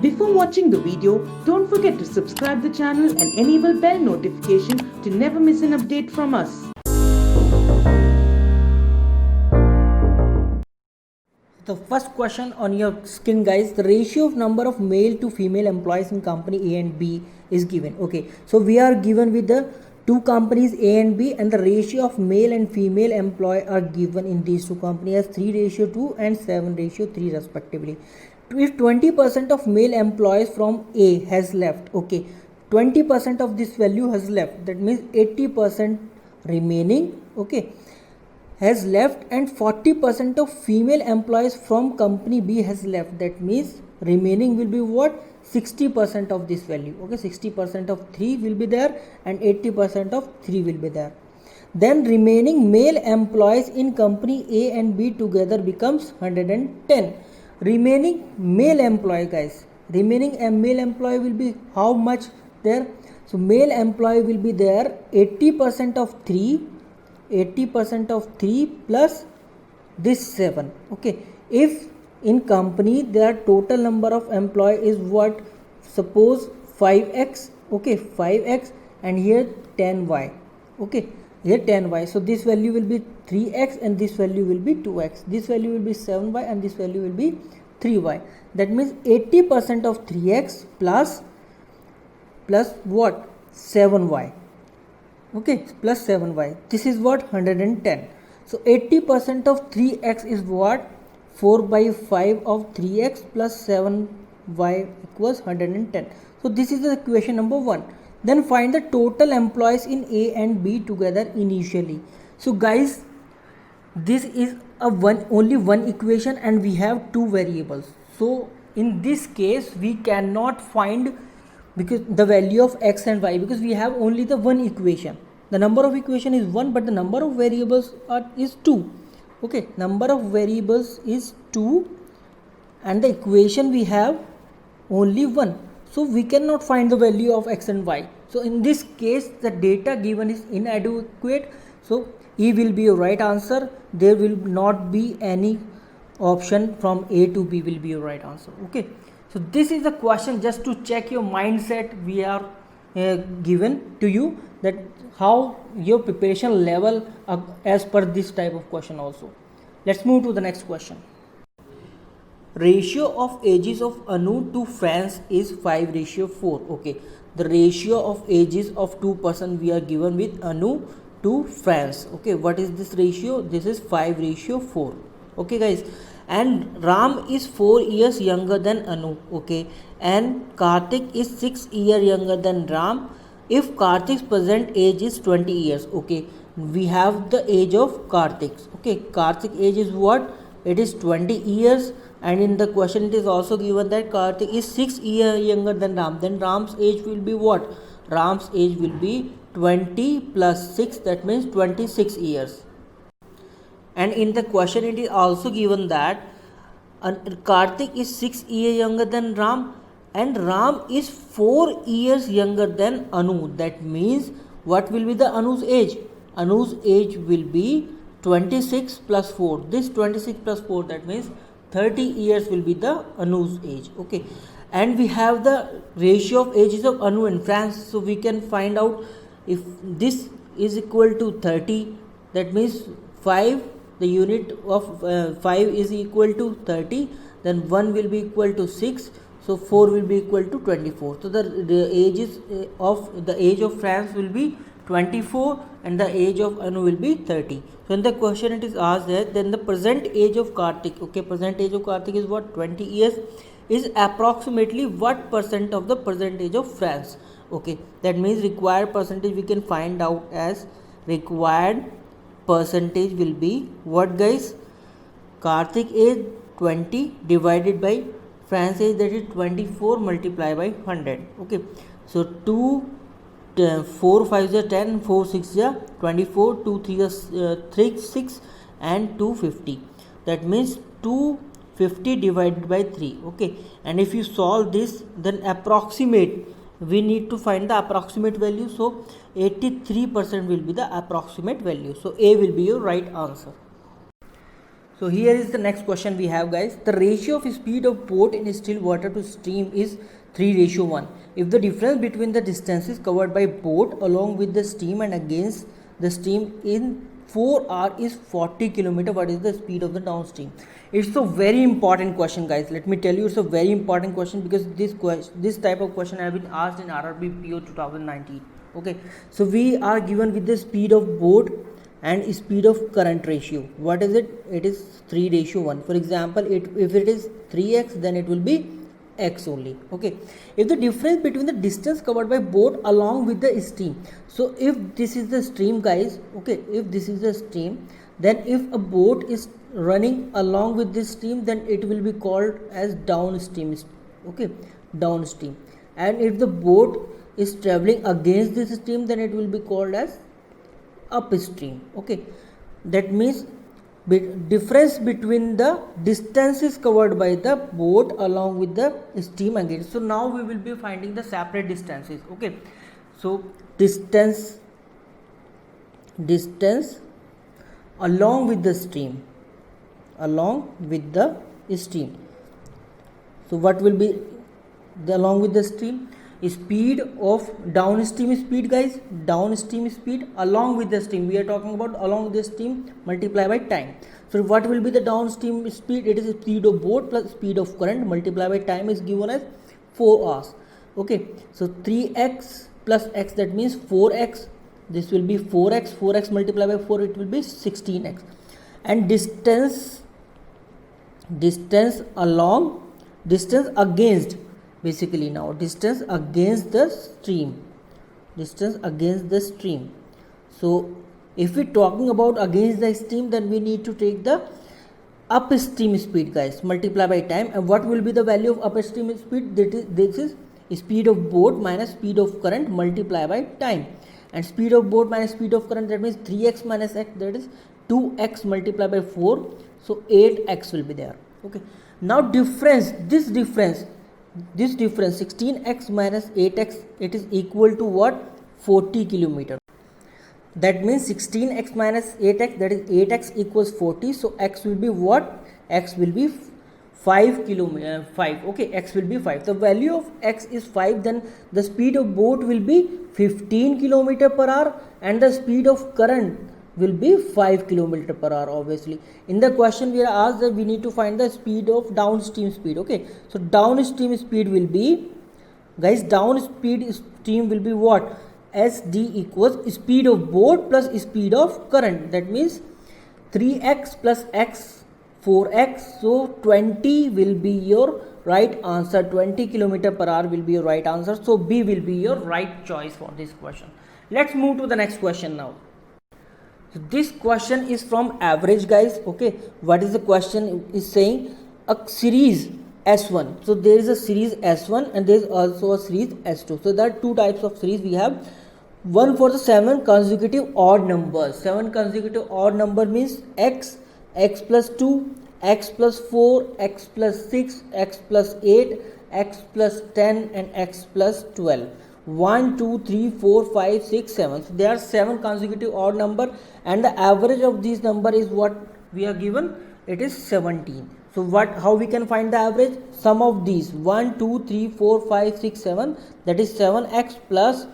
Before watching the video, don't forget to subscribe the channel and enable bell notification to never miss an update from us. The first question on your screen, guys, the ratio of number of male to female employees in company A and B is given. Okay, so we are given with the two companies A and B, and the ratio of male and female employee are given in these two companies as 3:2 and 7:3 respectively. If 20% of male employees from A has left, okay, 20% of this value has left, that means 80% remaining, okay, has left, and 40% of female employees from company B has left, that means remaining will be what, 60% of this value. Okay, 60% of 3 will be there and 80% of 3 will be there. Then remaining male employees in company A and B together becomes 110. Remaining male employee, guys, remaining male employee will be how much there? So male employee will be there 80% of 3, 80% of 3 plus this 7. Okay, if in company their total number of employee is what, suppose 5x, okay, 5x, and here 10y, okay, here 10y, so this value will be 3x and this value will be 2x, this value will be 7y and this value will be 3y. That means 80% of 3x plus what, 7y, okay, plus 7y, this is what, 110. So 80% of 3x is what, 4 by 5 of 3x plus 7y equals 110. So this is the equation number 1. Then find the total employees in A and B together initially. So guys, this is a only one equation and we have two variables. So in this case we cannot find because the value of x and y, because we have only the one equation. The number of equation is 1, but the number of variables is 2. Okay, number of variables is 2 and the equation we have only 1. So we cannot find the value of x and y. So in this case the data given is inadequate. So E will be your right answer. There will not be any option from A to B will be your right answer. Okay, so this is the question just to check your mindset. We are given to you that how your preparation level as per this type of question also. Let's move to the next question. Ratio of ages of Anu to Franz is 5:4. Okay, the ratio of ages of two person we are given with Anu to Franz. Okay, what is this ratio? This is 5:4. Okay guys, and Ram is 4 years younger than Anu. Okay, and Kartik is 6 years younger than Ram. If Kartik's present age is 20 years, okay, we have the age of Kartik. Okay, Kartik age is what? It is 20 years, and in the question it is also given that Kartik is 6 years younger than Ram. Then Ram's age will be what? Ram's age will be 20 plus 6, that means 26 years. And in the question it is also given that Kartik is 6 years younger than Ram and Ram is 4 years younger than Anu. That means what will be the Anu's age? Anu's age will be 26 plus 4. This 26 plus 4, that means 30 years will be the Anu's age. Okay, and we have the ratio of ages of Anu and Franz. So we can find out if this is equal to 30, that means 5, the unit of 5 is equal to 30, then 1 will be equal to 6, so 4 will be equal to 24. So the ages of the age of Franz will be 24 and the age of Anu will be 30. So in the question it is asked that then the present age of Kartik, okay, present age of Kartik is what, 20 years, is approximately what percent of the present age of Franz. Okay, that means required percentage we can find out as required percentage will be what, guys? Kartik age 20 divided by Franz age, that is 24 multiplied by 100. Okay, so 4 5 is 10, 4 6 is 24, 2 3 is 6 and 250. That means 250 divided by 3. Okay, and if you solve this, then approximate, we need to find the approximate value. So 83% will be the approximate value. So A will be your right answer. So here is the next question we have, guys. The ratio of speed of boat in still water to stream is 3:1. If the difference between the distances covered by boat along with the stream and against the stream in 4 hours is 40 kilometer, what is the speed of the downstream? It's a very important question, guys. Let me tell you, it's a very important question because this type of question have been asked in RRB PO 2019. Okay, so we are given with the speed of boat and speed of current ratio. What is it? It is 3:1. For example, if it is 3x, then it will be x only. Okay, if the difference between the distance covered by boat along with the stream, so if this is the stream, guys, okay, if this is the stream, then if a boat is running along with this stream, then it will be called as downstream. Okay, downstream. And if the boat is traveling against this stream, then it will be called as upstream. Okay, that means difference between the distances covered by the boat along with the stream again. So now we will be finding the separate distances. Okay, so distance along with the stream, so what will be the along with the stream? Speed of downstream speed, guys, downstream speed along with the stream. We are talking about along with the stream multiplied by time. So what will be the downstream speed? It is speed of boat plus speed of current multiplied by time is given as 4 hours. Okay, so 3x plus x, that means 4x. This will be 4x multiplied by 4, it will be 16x. And distance against, basically now distance against the stream. So if we talking about against the stream, then we need to take the upstream speed, guys, multiply by time. And what will be the value of upstream speed? This is speed of boat minus speed of current multiply by time. And speed of boat minus speed of current, that means 3x minus x, that is 2x multiplied by 4, so 8x will be there. Okay, now this difference 16x minus 8x, it is equal to what? 40 kilometer. That means 16x minus 8x, that is 8x equals 40. So x will be what? X will be 5 kilometer 5. Okay, x will be 5. The value of x is 5, then the speed of boat will be 15 kilometer per hour and the speed of current will be 5 kilometer per hour. Obviously in the question we are asked that we need to find the speed of downstream speed. Okay, so downstream speed will be, guys, stream will be what? SD equals speed of boat plus speed of current, that means 3x plus x 4x, so 20 will be your right answer. 20 kilometer per hour will be your right answer. So B will be your right choice for this question. Let's move to the next question now. So this question is from average, guys. Okay, what is the question? Is saying a series S1. So there is a series S1 and there is also a series S2. So there are two types of series we have. One for the 7 consecutive odd numbers. 7 consecutive odd number means x plus 2, x plus 4, x plus 6, x plus 8, x plus 10 and x plus 12. 1, 2, 3, 4, 5, 6, 7. So there are 7 consecutive odd number and the average of these number is what we are given. It is 17. So how we can find the average? Sum of these 1, 2, 3, 4, 5, 6, 7, that is 7x plus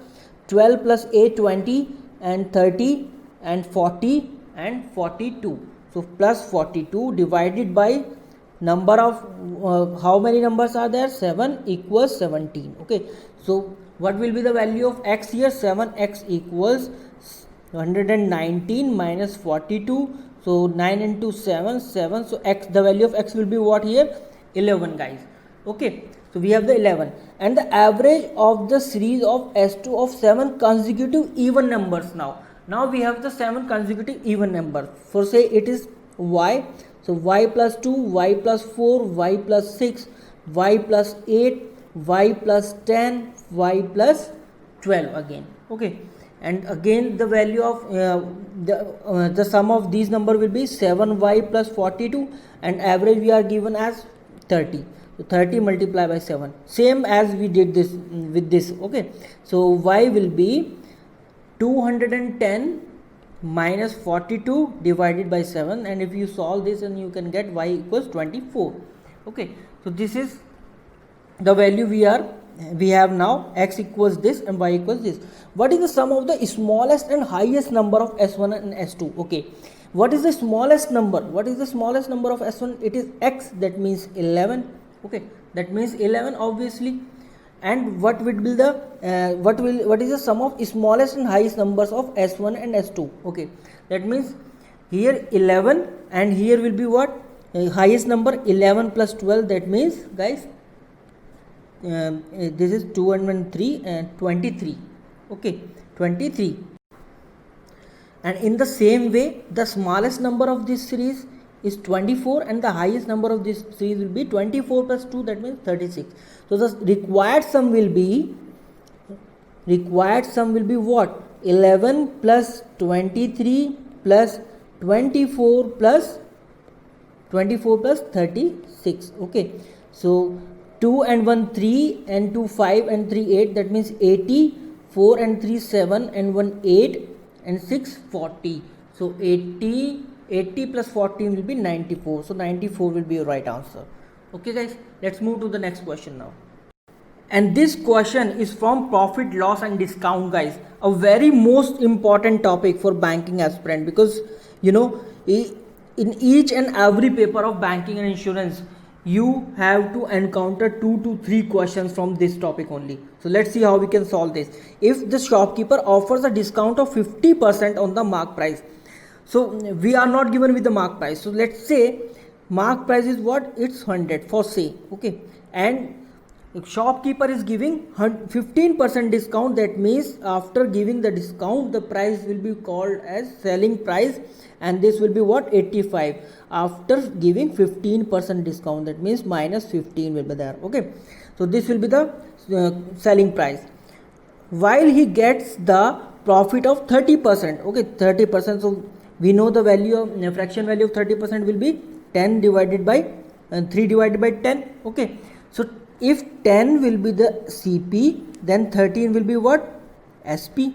12 plus 8, 20 and 30 and 40 and 42. So plus 42 divided by number of how many numbers are there? 7 equals 17. Okay, so what will be the value of x here? 7x equals 119 minus 42. So 9 into 7, 7. So x, the value of x will be what here? 11, guys. Okay, so we have the 11 and the average of the series of S2 of 7 consecutive even numbers. Now we have the 7 consecutive even numbers. For say it is y, so y plus 2, y plus 4, y plus 6, y plus 8, y plus 10, y plus 12 again. Okay, and again the value of the sum of these number will be 7y plus 42 and average we are given as 30. So 30 multiplied by 7, same as we did this with this. Okay, so y will be 210 minus 42 divided by 7, and if you solve this, and you can get y equals 24. Okay, so this is the value we have now. X equals this and y equals this. What is the sum of the smallest and highest number of S1 and S2? Okay, what is the smallest number? What is the smallest number of S1? It is X, that means 11. Okay, that means 11 obviously. And what will be the what is the sum of smallest and highest numbers of S1 and S2? Okay, that means here 11, and here will be what? Highest number 11 plus 12, that means guys this is 203 and 23. Okay, 23. And in the same way, the smallest number of this series is 24, and the highest number of this series will be 24 plus 2, that means 36. So the required sum will be what? 11 plus 23 plus 24 plus 36. Okay, so 2 and 1 3 and 2 5 and 3 8, that means 80. 4 and 3 7 and 1 8 and 6 40. So 80 plus 14 will be 94. So 94 will be your right answer. Okay guys, let's move to the next question now. And this question is from profit, loss and discount, guys. A very most important topic for banking aspirant, because you know in each and every paper of banking and insurance you have to encounter 2 to 3 questions from this topic only. So let's see how we can solve this. If the shopkeeper offers a discount of 50% on the mark price, so we are not given with the mark price. So let's say mark price is what? It's 100 for say. Okay, and shopkeeper is giving 15% discount. That means after giving the discount, the price will be called as selling price, and this will be what? 85. After giving 15% discount, that means minus 15 will be there. Okay, so this will be the selling price, while he gets the profit of 30%. Okay, 30%. So we know the value of fraction value of 30% will be 10 divided by 3 divided by 10. Okay, so if 10 will be the CP, then 13 will be what? SP.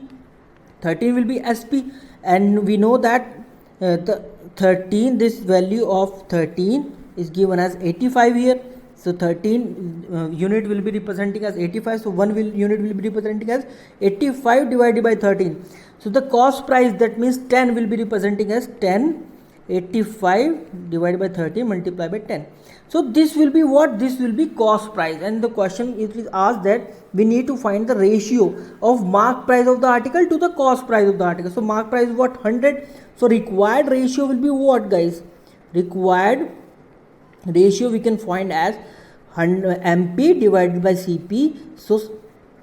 13 will be SP, and we know that the 13, this value of 13 is given as 85 here. So 13 unit will be representing as 85. So 1 unit will be representing as 85 divided by 13. So the cost price, that means 10, will be representing as 10. 85 divided by 13 multiplied by 10. So this will be what? This will be cost price, and the question it is asked that we need to find the ratio of mark price of the article to the cost price of the article. So mark price is what? 100. So required ratio will be what, guys? Required ratio we can find as MP divided by CP. So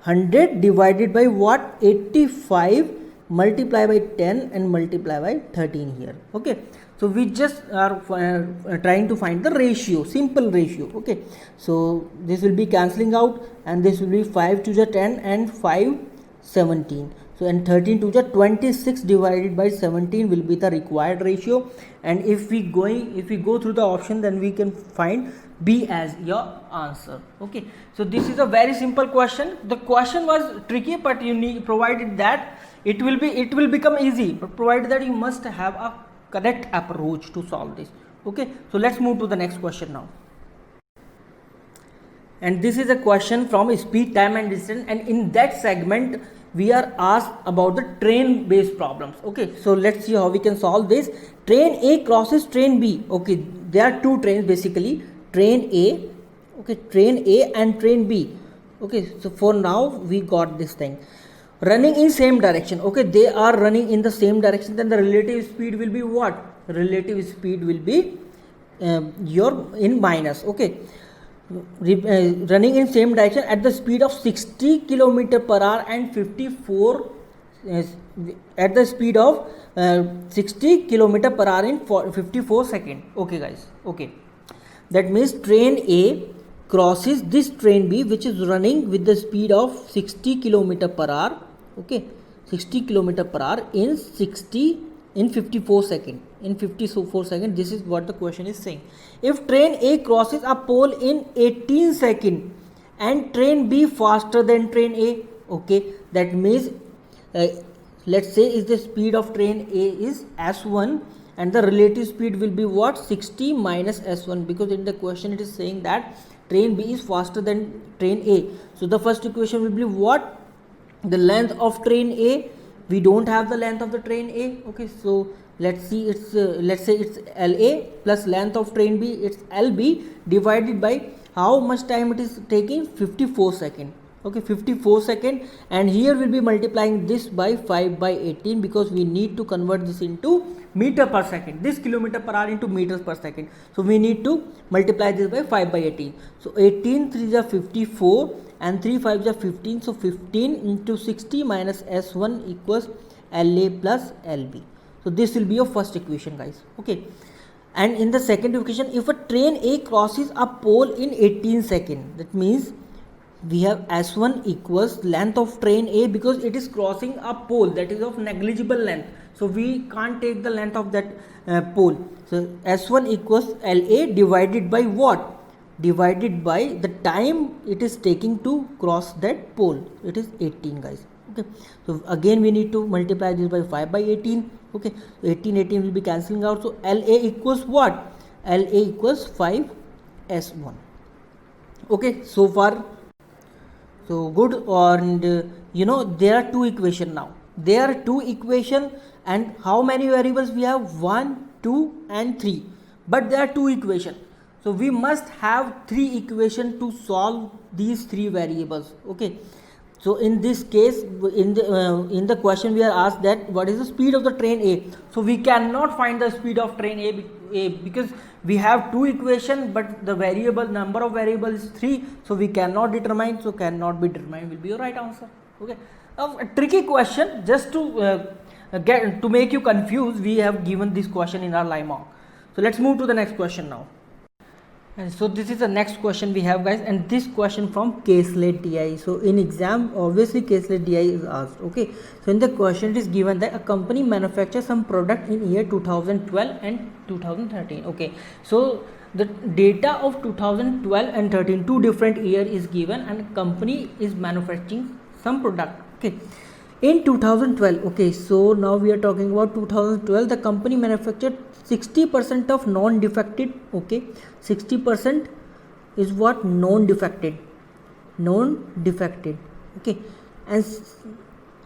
100 divided by what? 85 multiply by 10 and multiply by 13 here. Okay, so we just are trying to find the ratio, simple ratio. Okay, so this will be cancelling out, and this will be 5 to the 10 and 5 17. So and 13 to the 26 divided by 17 will be the required ratio. And if we go through the option, then we can find B as your answer. Okay, so this is a very simple question. The question was tricky, but you need, provided that it will become easy, but provided that you must have a correct approach to solve this. Okay, so let's move to the next question now. And this is a question from speed, time and distance, and in that segment we are asked about the train based problems. Okay, so let's see how we can solve this. Train A crosses train B. Okay, there are two trains basically, train A, okay, train A and train B. Okay, so for now we got this thing, running in same direction. Okay, they are running in the same direction, then the relative speed will be what? Relative speed will be your in minus. Okay, running in same direction at the speed of 60 km per hour and 54 at the speed of 60 km per hour in 54 seconds. Okay guys, okay, that means train A crosses this train B, which is running with the speed of 60 km per hour. Okay, 60 km per hour in 54 seconds. In 54 seconds, this is what the question is saying. If train A crosses a pole in 18 seconds and train B faster than train A, okay, that means let's say is the speed of train A is s1 and the relative speed will be what, 60 minus s1, because in the question it is saying that train B is faster than train A. So the first equation will be what, the length of train A. We don't have the length of the train A. Okay, so let's see, it's let's say it's LA plus length of train B, it's LB, divided by how much time it is taking, 54 second. Okay, 54 second, and here we'll be multiplying this by 5 by 18 because we need to convert this into meter per second, this kilometer per hour into meters per second. So we need to multiply this by 5 by 18. So 18 3 is 54 and 3 5 is 15. So 15 into 60 minus s1 equals LA plus LB. So this will be your first equation, guys. Okay, and in the second equation, if a train A crosses a pole in 18 seconds, that means we have s1 equals length of train A, because it is crossing a pole that is of negligible length, so we can't take the length of that pole. So s1 equals LA divided by what, divided by the time it is taking to cross that pole, it is 18, guys. Okay, so again we need to multiply this by 5 by 18. Okay, 18 will be cancelling out, so LA equals what, LA equals 5 s1. Okay, so far so good. And there are two equation now, there are two equation, and how many variables we have, 1 2 and 3, but there are two equation, so we must have three equation to solve these three variables. Okay, so in this case, in the question we are asked that what is the speed of the train A. So we cannot find the speed of train A because we have two equation, but the variable number of variables is 3, so we cannot determine, so cannot be determined will be your right answer. Okay, a tricky question, just to make you confused, we have given this question in our live mock. So let's move to the next question now. And so this is the next question we have, guys, and this question from K-Slate DI. So in exam, obviously K-Slate DI is asked. Okay, so in the question it is given that a company manufactures some product in year 2012 and 2013. Okay, so the data of 2012 and 13, two different year is given, and company is manufacturing some product. Okay, in 2012, okay, so now we are talking about 2012, the company manufactured 60% of non-defected. Okay, 60% is what, non-defected. Okay, and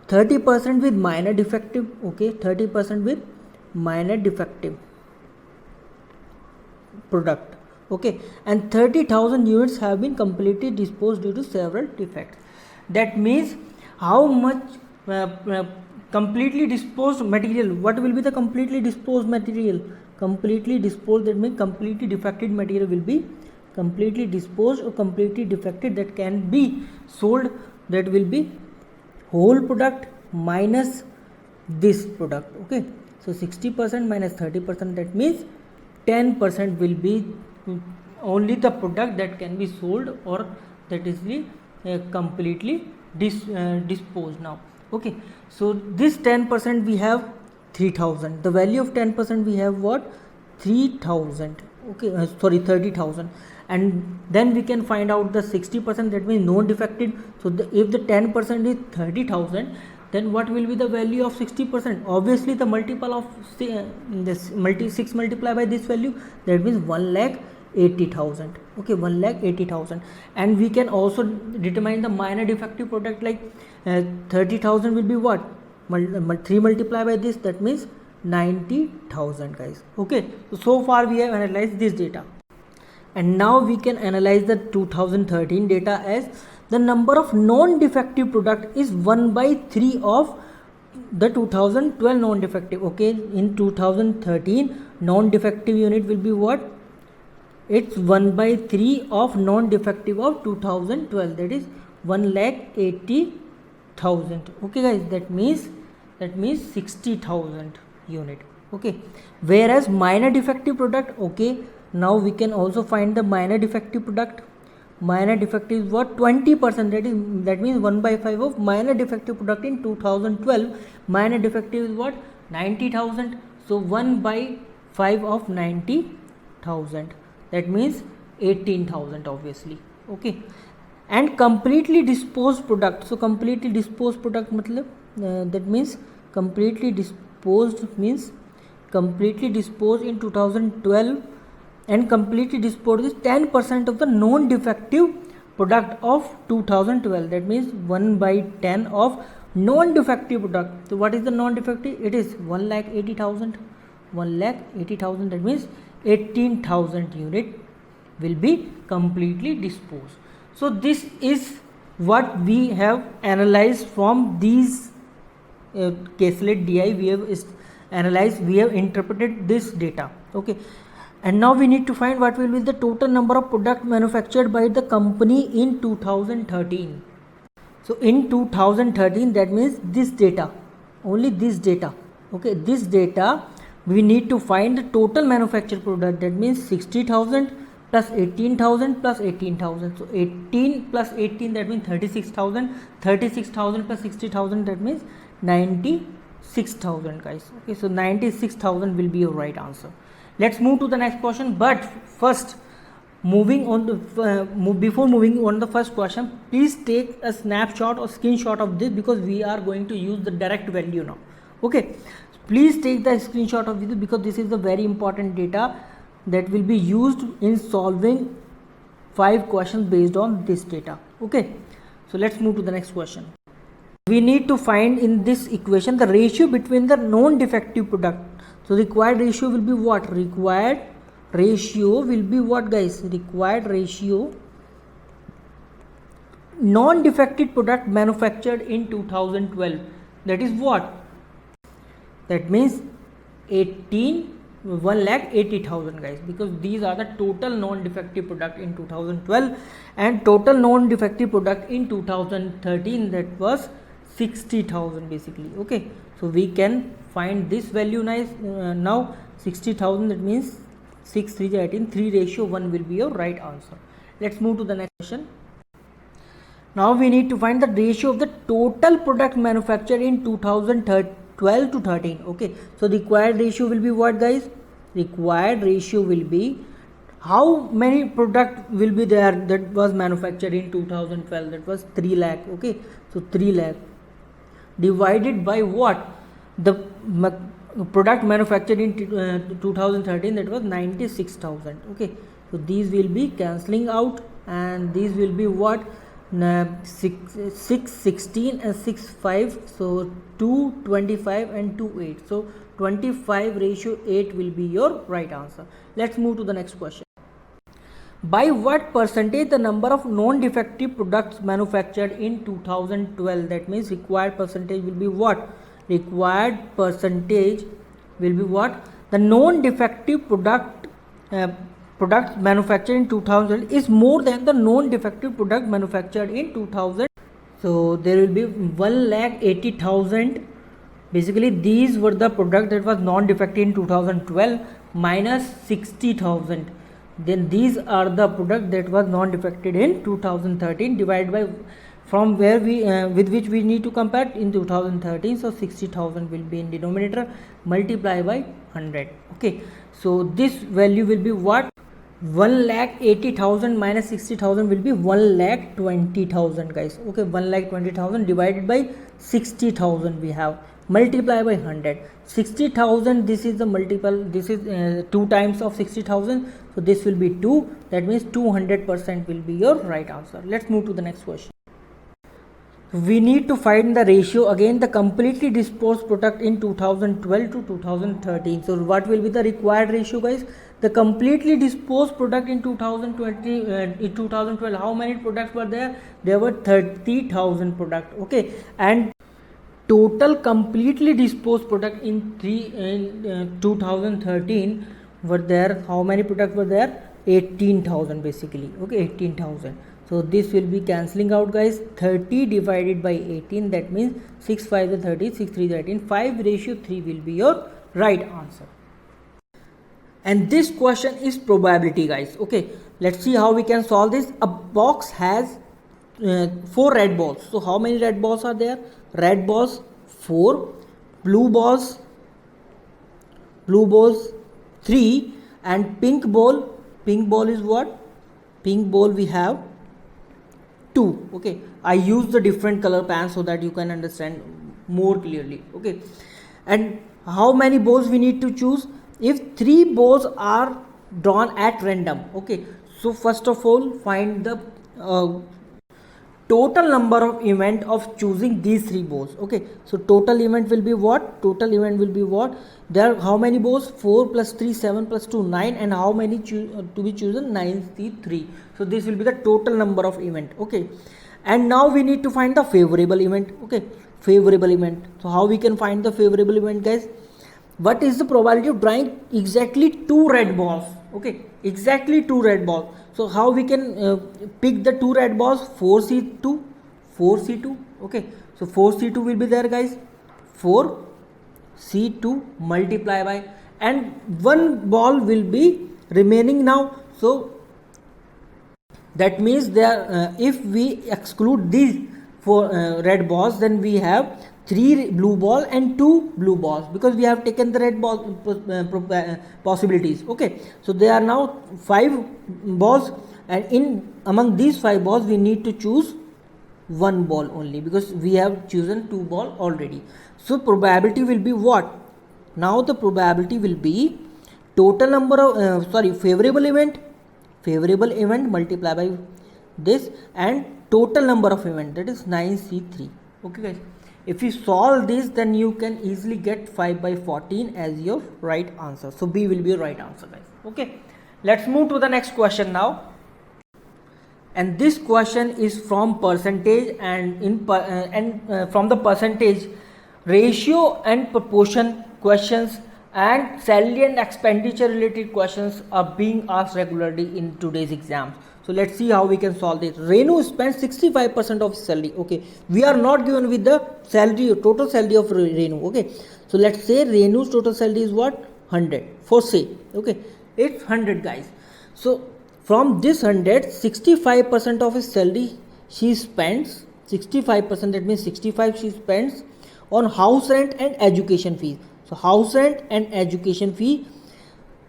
30% with minor defective. Okay, 30% with minor defective product. Okay, and 30,000 units have been completely disposed due to several defects. That means how much completely disposed material, what will be the completely disposed material, completely disposed, that means completely defected material will be completely disposed or completely defected, that can be sold, that will be whole product minus this product. Okay, so 60% minus 30%, that means 10% will be only the product that can be sold or that is completely disposed now. Okay, so this 10% we have 3000, the value of 10% we have what, 3000. Okay, sorry, 30,000, and then we can find out the 60%, that means non defected. So if the 10% is 30,000, then what will be the value of 60%? Obviously the multiple of this 6 multiplied by this value, that means 1,80,000. Okay, 1,80,000, and we can also determine the minor defective product, like 30,000 will be what, 3 multiplied by this, that means 90,000, guys. Okay, so far we have analyzed this data, and now we can analyze the 2013 data as the number of non-defective product is 1/3 of the 2012 non-defective. Okay, in 2013 non-defective unit will be what, it's 1/3 of non-defective of 2012, that is 1,80,000. Okay, guys, that means 60,000 unit. Okay, whereas minor defective product, okay, now we can also find the minor defective product. Minor defective is what, 20%, that means 1/5 of minor defective product in 2012. Minor defective is what, 90,000, so 1/5 of 90,000, that means 18,000 obviously. Okay, and completely disposed product, so completely disposed product matlab, that means completely disposed means completely disposed in 2012, and completely disposed is 10% of the non-defective product of 2012. That means 1 by 10 of non-defective product. So what is the non-defective? It is 1,80,000. 1,80,000, that means 18,000 unit will be completely disposed. So this is what we have analyzed from these caselet DI. We have analyzed, we have interpreted this data. Okay, and now we need to find what will be the total number of product manufactured by the company in 2013. So in 2013, that means this data, only this data. Okay, this data we need to find the total manufactured product. That means 60,000 plus 18,000 plus 18,000. So 18 plus 18, that means 36,000. 36,000 plus 60,000, that means 96,000, guys. Okay, so 96,000 will be your right answer. Let's move to the next question. But first, moving on the before moving on the first question, please take a snapshot or screenshot of this, because we are going to use the direct value now. Okay, please take the screenshot of this, because this is the very important data that will be used in solving 5 questions based on this data. Okay, so let's move to the next question. We need to find in this equation the ratio between the non-defective product. So required ratio will be what? Required ratio will be what, guys? Required ratio non-defective product manufactured in 2012. That is what? That means 1,80,000, guys, because these are the total non-defective product in 2012, and total non-defective product in 2013, that was 60,000 basically. Okay, so we can find this value now 60,000, that means 6 3 18, 3 ratio 1 will be your right answer. Let's move to the next question. Now we need to find the ratio of the total product manufactured in 2012 to 13. Okay, so the required ratio will be what, guys? Required ratio will be how many product will be there that was manufactured in 2012, that was 3 lakh. Okay, so 3 lakh divided by what? The product manufactured in 2013, that was 96,000. Okay, so these will be cancelling out, and these will be what? 6 16 and 6 5, so 2 25 and 2 8, so 25 ratio 8 will be your right answer. Let's move to the next question. By what percentage the number of non-defective products manufactured in 2012? That means required percentage will be what? Required percentage will be what? The non-defective products manufactured in 2000 is more than the non-defective product manufactured in 2000. So there will be 1,80,000. Basically these were the product that was non-defective in 2012 minus 60,000. Then these are the product that was non-defective in 2013 divided by from where we with which we need to compare in 2013. So 60,000 will be in denominator, multiply by 100. Okay, so this value will be what? 1,80,000 minus 60,000 will be 1,20,000, guys. Okay, 1,20,000 divided by 60,000 we have, multiply by 100. 60,000, this is the multiple, this is 2 times of 60,000, so this will be 2, that means 200% will be your right answer. Let's move to the next question. We need to find the ratio again, the completely disposed product in 2012 to 2013. So what will be the required ratio, guys? The completely disposed product in 2012, how many products were there? There were 30,000 products. Okay, and total completely disposed product in 2013 were there, how many products were there? 18,000 basically. Okay, 18,000. So this will be cancelling out, guys. 30 divided by 18, that means 6 5 is 30, 6 3 is 18, 5 ratio 3 will be your right answer. And this question is probability, guys. Okay, let's see how we can solve this. A box has 4 red balls. So how many red balls are there? Red balls 4, blue balls 3, and pink ball is what? Pink ball we have 2. Okay, I use the different color pans so that you can understand more clearly. Okay, and how many bows we need to choose? If 3 bows are drawn at random. Okay, so first of all find the total number of event of choosing these 3 bows. Okay, so total event will be what? Total event will be what? There are how many bows? 4 plus 3 7 plus 2 9, and how many to be chosen? 93. So this will be the total number of event. Okay, and now we need to find the favorable event. Okay, favorable event. So how we can find the favorable event, guys? What is the probability of drawing exactly 2 red balls? Okay, exactly 2 red balls. So how we can pick the 2 red balls? 4c2, 4c2. Okay, so 4c2 will be there, guys. 4c2 multiply by, and 1 ball will be remaining now. So that means there if we exclude these 4 red balls, then we have 3 blue ball and 2 blue balls, because we have taken the red ball possibilities. Okay, so there are now 5 balls, and in among these 5 balls we need to choose 1 ball only, because we have chosen 2 ball already. So probability will be what? Now the probability will be total number of favorable event multiply by this, and total number of event, that is 9c3. Okay, guys, if you solve this, then you can easily get 5 by 14 as your right answer. So B will be your right answer, guys. Okay, let's move to the next question now. And this question is from percentage, and from the percentage, ratio and proportion questions and salary and expenditure related questions are being asked regularly in today's exams. So let's see how we can solve this. Renu spends 65% of salary. Okay, we are not given with the salary, total salary of Renu. Okay, so let's say Renu's total salary is what? 100 for say. Okay, it's 100, guys. So from this 100, 65% of his salary she spends. 65%, that means 65 she spends on house rent and education fees. So house rent and education fee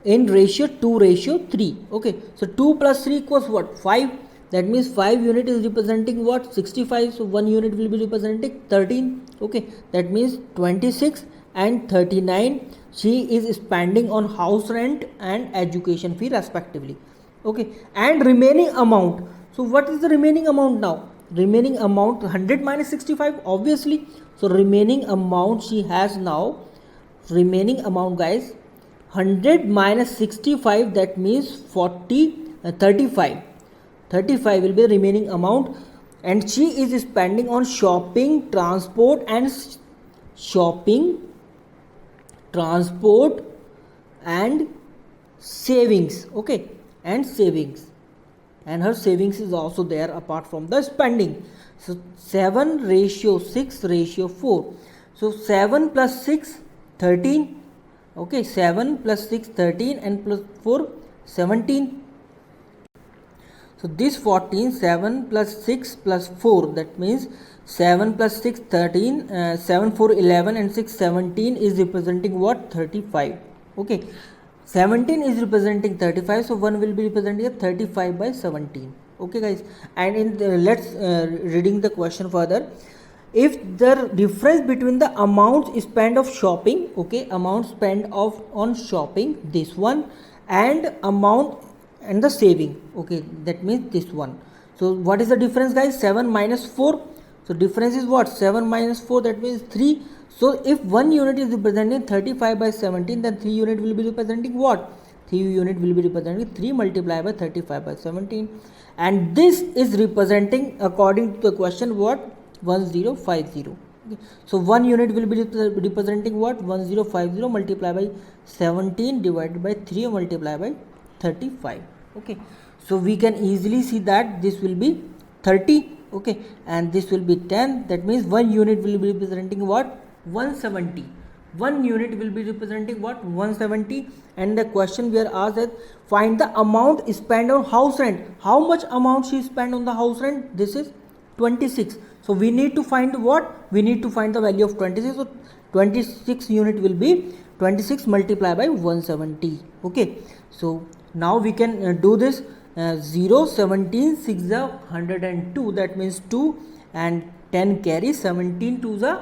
in ratio 2:3. Okay, so 2 plus 3 equals what? 5. That means 5 unit is representing what? 65. So 1 unit will be representing 13. Okay, that means 26 and 39 she is spending on house rent and education fee respectively. Okay, and remaining amount. So what is the remaining amount now? Remaining amount, 100 minus 65, obviously. So remaining amount she has now, remaining amount, guys, 100 minus 65, that means 35 will be the remaining amount, and she is spending on shopping, transport and savings. Okay, and savings, and her savings is also there apart from the spending. So 7:6:4. So 7 plus 6 13. Okay, 7 plus 6 13, and plus 4 17. So this 14, 7 plus 6 plus 4, that means 7 plus 6 13, 7 4 11, and 6 17 is representing what? 35. Okay, 17 is representing 35, so 1 will be representing 35 by 17. Okay, guys, and in the, let's reading the question further. If the difference between the amount spent of shopping, okay, amount spent on shopping, this one, and amount and the saving, okay, that means this one. So what is the difference, guys? 7 minus 4. So difference is what? 7 minus 4, that means 3. So if 1 unit is representing 35 by 17, then 3 unit will be representing what? 3 unit will be representing 3 multiplied by 35 by 17, and this is representing, according to the question, what? 1050. Okay. So 1 unit will be representing what? 1050 multiplied by 17 divided by 3 multiplied by 35. Okay, so we can easily see that this will be 30. Okay, and this will be 10. That means 1 unit will be representing what? 170. 1 unit will be representing what? 170. And the question we are asked is, find the amount spent on house rent. How much amount she spent on the house rent? This is 26. So we need to find what? We need to find the value of 26. So 26 unit will be 26 multiplied by 170. Okay, so now we can do this. 0 17 6 102, that means 2, and 10 carry 17 to the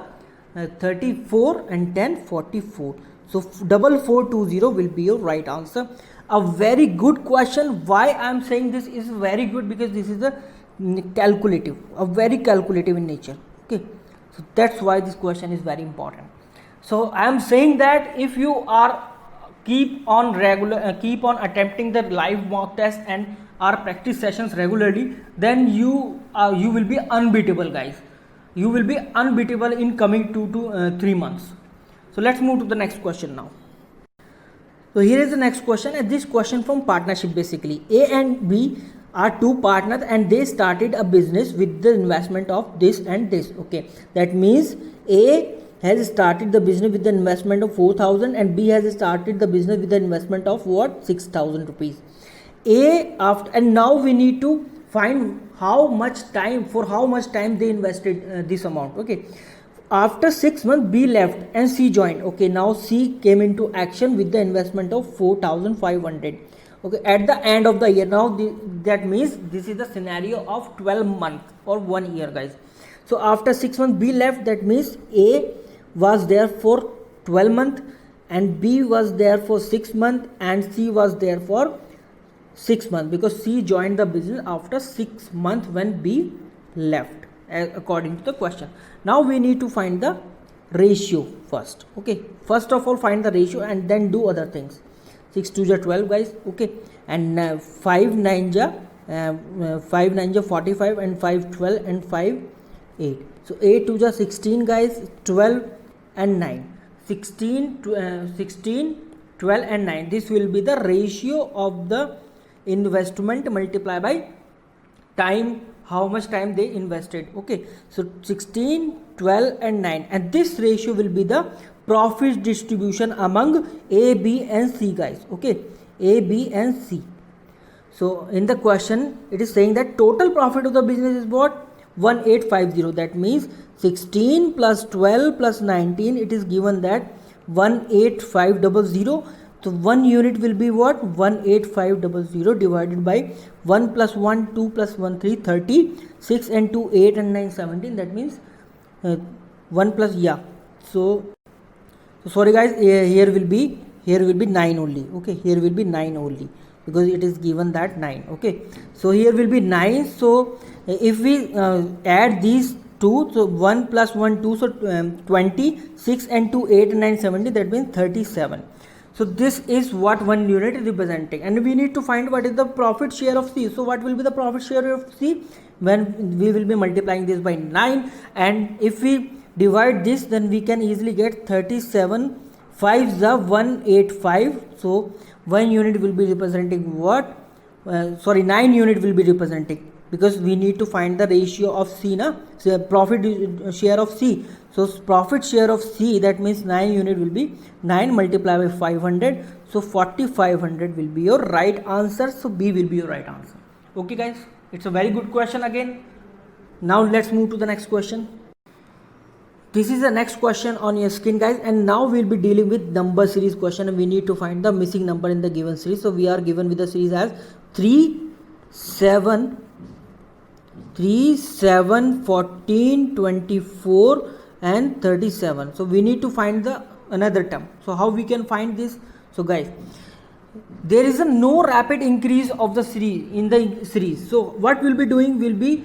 34 and 10 44. So 4420 will be your right answer. A very good question. Why I am saying this is very good, because this is a calculative, a very calculative in nature. Okay, so that's why this question is very important. So I am saying that if you are keep on attempting the live mock test and our practice sessions regularly, then you will be unbeatable, guys. You will be unbeatable in coming 2 to 3 months. So let's move to the next question now. So here is the next question, and this question from partnership. Basically, A and B are two partners and they started a business with the investment of this and this. Okay, that means A has started the business with the investment of 4,000 and B has started the business with the investment of what, 6,000 rupees. And now we need to find how much time they invested this amount. Okay, after 6 months B left and C joined. Okay, now C came into action with the investment of 4,500. okay, at the end of the year. Now that means this is the scenario of 12 months or 1 year, guys. So after 6 months B left, that means A was there for 12 months and B was there for 6 months and C was there for 6 months, because C joined the business after 6 months when B left, according to the question. Now we need to find the ratio first. Okay, first of all find the ratio and then do other things. 6 2 ja 12, guys. Okay, and 5 9 ja 45 and 5 12 and 5 8. So 8 2 ja 16, guys. 12 and 9, 16 12 and 9. This will be the ratio of the investment multiplied by time, how much time they invested. Okay, so 16 12 and 9, and this ratio will be the profit distribution among A, B and C, guys. Okay, A, B and C. So in the question it is saying that total profit of the business is what, 1850. That means 16 plus 12 plus 19, it is given that 18500. So 1 unit will be what, 18500 divided by 1 plus 1 2 plus 1 3 30, 6 and 2 8 and 9 17. That means 1 plus, yeah, so sorry guys, here will be 9 only. Okay, here will be 9 only, because it is given that 9. Okay, so here will be 9. So if we add these two, so 1 plus 1 2, so 20, 6 and 2 8 and 9 70, that means 37. So this is what 1 unit is representing, and we need to find what is the profit share of C. So what will be the profit share of C? When we will be multiplying this by 9, and if we divide this, then we can easily get 37 5 is 185. So 1 unit will be representing what, 9 unit will be representing, because we need to find the ratio of C, so profit share of C. So profit share of C, that means 9 unit will be 9 multiplied by 500. So 4500 will be your right answer. So B will be your right answer. Okay guys, it's a very good question again. Now let's move to the next question. This is the next question on your screen, guys, and now we'll be dealing with number series question, and we need to find the missing number in the given series. So we are given with the series as 3 7 14 24 and 37. So we need to find the another term. So how we can find this? So guys, there is a no rapid increase of the series in the series. So what we'll be doing, will be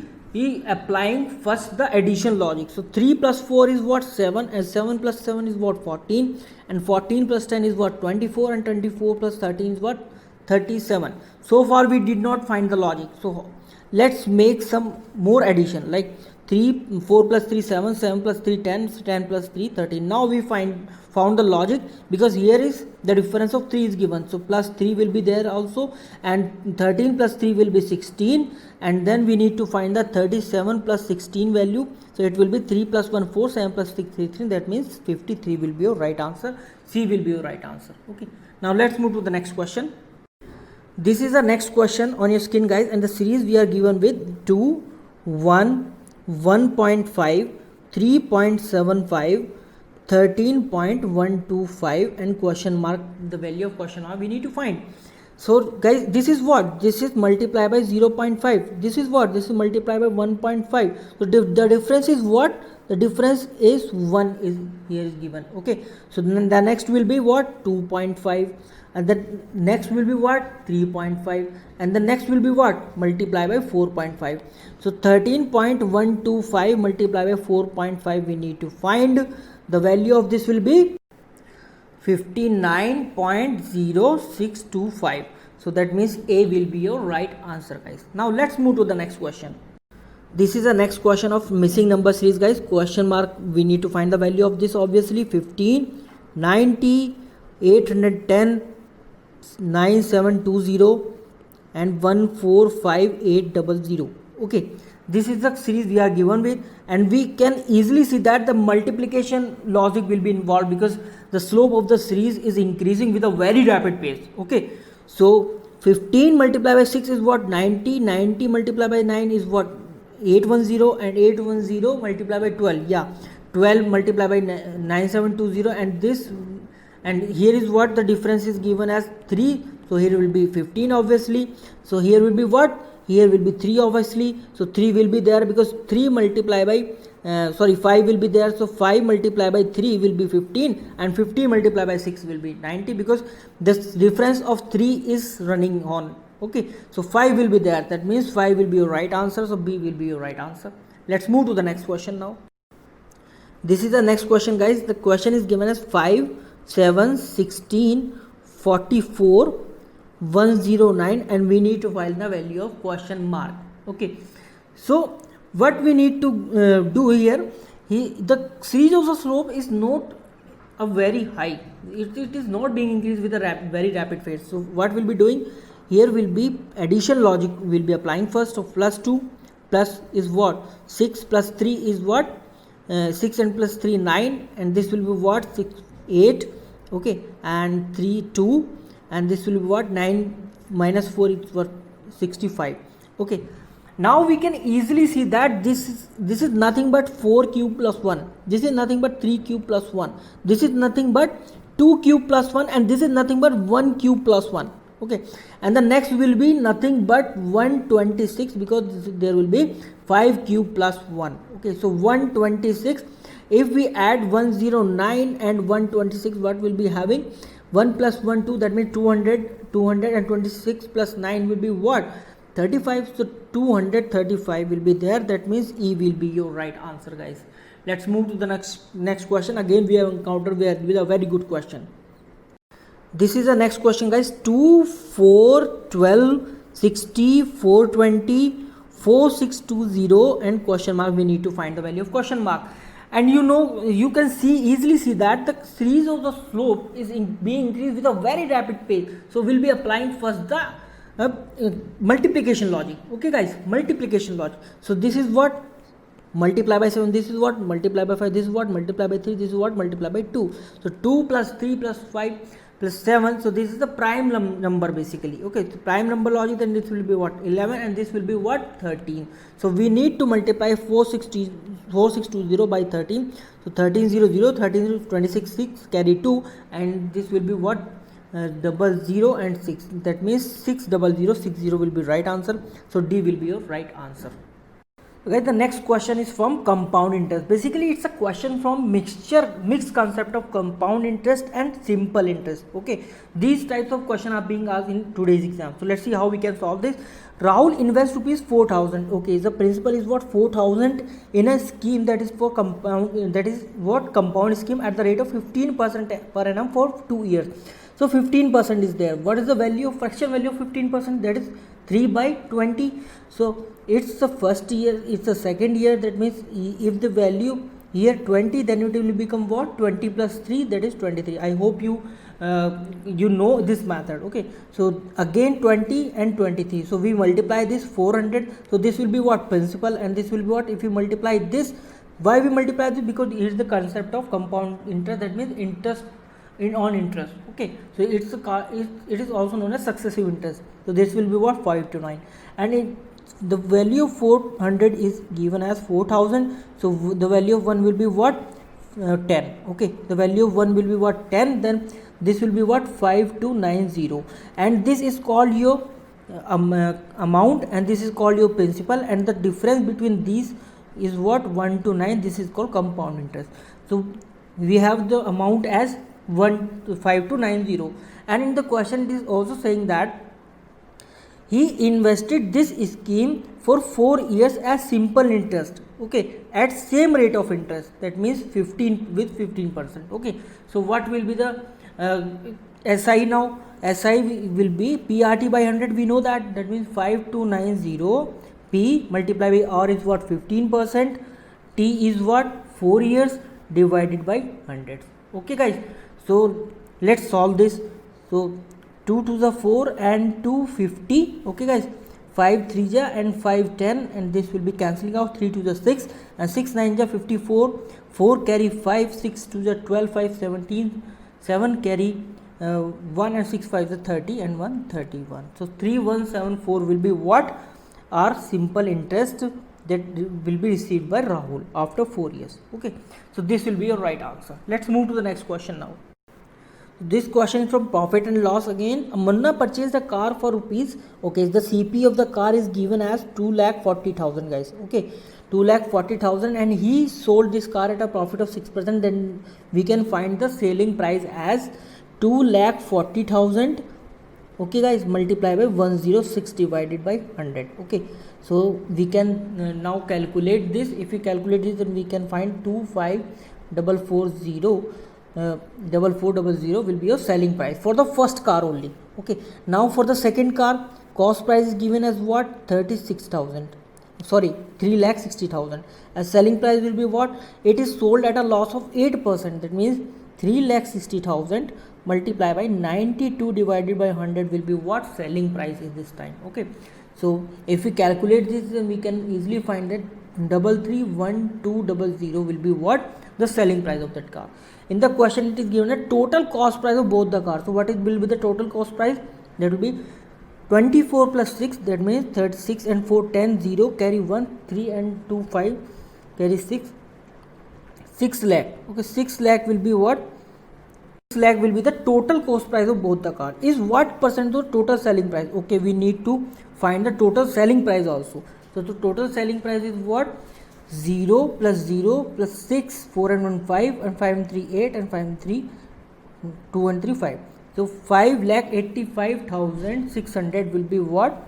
applying first the addition logic. So 3 plus 4 is what, 7, and 7 plus 7 is what, 14, and 14 plus 10 is what, 24, and 24 plus 13 is what, 37. So far we did not find the logic. So let's make some more addition, like 4 plus 3 7, 7 plus 3 10, 10 plus 3 13. Now we found the logic, because here is the difference of 3 is given. So plus 3 will be there also, and 13 plus 3 will be 16, and then we need to find the 37 plus 16 value. So it will be 3 plus 1 4, 7 plus 6 3 3. That means 53 will be your right answer. C will be your right answer. Okay, now let's move to the next question. This is the next question on your screen, guys, and the series we are given with 2 1 1.5 3.75 13.125 and question mark, the value of question mark we need to find. So guys, this is what, this is multiplied by 0.5, this is what, this is multiplied by 1.5. so the difference is what, the difference is 1 is here is given. Okay, so then the next will be what, 2.5, and the next will be what, 3.5, and the next will be what, multiply by 4.5. so 13.125 multiply by 4.5, we need to find the value of this will be 59.0625. so that means A will be your right answer, guys. Now let's move to the next question. This is the next question of missing number series, guys. Question mark, we need to find the value of this, obviously. 15, 90, 810, 9720 and 145800. Okay, this is the series we are given with, and we can easily see that the multiplication logic will be involved because the slope of the series is increasing with a very rapid pace. Okay, so 15 multiplied by 6 is what, 90, 90 multiplied by 9 is what, 810, and 810 multiplied by 12, yeah, 12 multiplied by 9720, and this, and here is what the difference is given as 3, so here will be 15 obviously. So here will be what, here will be 3 obviously, so 3 will be there because 3 multiplied by 5 will be there, so 5 multiplied by 3 will be 15, and 15 multiplied by 6 will be 90 because this difference of 3 is running on. Okay, so 5 will be there, that means 5 will be your right answer, so B will be your right answer. Let's move to the next question now. This is the next question, guys. The question is given as 5, 7, 16, 44, 109, and we need to find the value of question mark. Okay, so what we need to do here, the series of the slope is not a very high, it is not being increased with a very rapid pace. So what we'll be doing here will be addition logic, will be applying first. So plus 2 plus is what, 6 plus 3 is what, 6 and plus 3 9, and this will be what, 6 8, okay, and 3 2, and this will be what, 9 minus 4 is what, 65. Okay, now we can easily see that this is nothing but 4 cube plus 1, this is nothing but 3 cube plus 1, this is nothing but 2 cube plus 1, and this is nothing but 1 cube plus 1. Okay, and the next will be nothing but 126 because there will be 5 cube plus 1. Okay, so 126, if we add 109 and 126, what will be having, 1 plus 1 2, that means 200, 226 plus 9 will be what, 35, so 235 will be there, that means E will be your right answer, guys. Let's move to the next question. Again we have encountered with a very good question. This is the next question, guys. 2, 4, 12, 60, 420, 4620 and question mark, we need to find the value of question mark. And you can easily see that the series of the slope is being increased with a very rapid pace. So we'll be applying first the multiplication logic. Okay, guys, multiplication logic. So this is what, multiply by 7, this is what, multiply by 5, this is what, multiply by 3, this is what, multiply by 2. So 2 plus 3 plus 5 plus 7, so this is the prime number basically. Okay, so prime number logic, then this will be what, 11, and this will be what, 13. So we need to multiply 4620 by 13. So 1300, 13 26, 6 carry 2, and this will be what, 00 and 6, that means 60060 will be right answer. So D will be your right answer. Okay, the next question is from compound interest. Basically it's a question from mixed concept of compound interest and simple interest. Okay, these types of questions are being asked in today's exam. So let's see how we can solve this. Rahul invests rupees 4,000. Okay, the principal is what, 4,000 in a scheme that is for compound, that is what, compound scheme at the rate of 15% per annum for 2 years. So 15% is there. What is the value of fraction value of 15%? That is 3 by 20. So it's the first year, it's the second year, that means if the value here 20, then it will become what, 20 plus 3, that is 23. I hope you know this method. Okay, so again 20 and 23, so we multiply this 400, so this will be what, principal, and this will be what, if you multiply this, why we multiply this, because it is the concept of compound interest, that means interest on interest. Okay, so it is also known as successive interest. So this will be what, 5 to 9, and the value of 400 is given as 4,000. So the value of 1 will be what, 10. Okay, the value of 1 will be what, 10, then this will be what, 5290, and this is called your amount, and this is called your principal, and the difference between these is what 1 to 9. This is called compound interest. So we have the amount as 5290, and in the question it is also saying that he invested this scheme for 4 years as simple interest, okay, at same rate of interest, that means 15 with 15%. Okay, so what will be the SI now? SI will be PRT by 100. We know that means 5290 P multiplied by R is what 15%, T is what 4 years divided by 100. Okay guys, so let's solve this. So 2 to the 4 and 250. Okay guys, 5 3 ja and 5 10, and this will be cancelling out. 3 to the 6 and 6 9 ja 54. 4 carry 5, 6 to the 12, 5 17, 7 carry 1 and 6 5 the 30 and 1 31. So 3174 will be what our simple interest that will be received by Rahul after 4 years. Okay, so this will be your right answer. Let's move to the next question now. This question is from profit and loss again. Manna purchased a car for rupees. Okay, the CP of the car is given as 2,40,000 guys. Okay, 2,40,000, and he sold this car at a profit of 6%. Then we can find the selling price as 2,40,000. Okay guys, multiply by 106 divided by 100. Okay, so we can now calculate this. If we calculate this, then we can find 25,440 will be your selling price for the first car only. Okay, now for the second car, cost price is given as what 3,60,000, as selling price will be what, it is sold at a loss of 8%, that means 3,60,000 multiply by 92 divided by 100 will be what selling price is this time. Okay, so if we calculate this, then we can easily find that 331200 will be what the selling price of that car. In the question it is given a total cost price of both the cars. So what will be the total cost price? That will be 24 plus 6, that means 36 and 4 10 0 carry 1 3 and 2 5 carry 6 lakh. Okay, 6 lakh will be what? 6 lakh will be the total cost price of both the car. Is what percent of total selling price? Okay, we need to find the total selling price also. So the total selling price is what? 0 plus 6, 4 and 1 5 and 5 and 3 8 and 5 and 3 2 and 3 5. So 5,85,600 will be what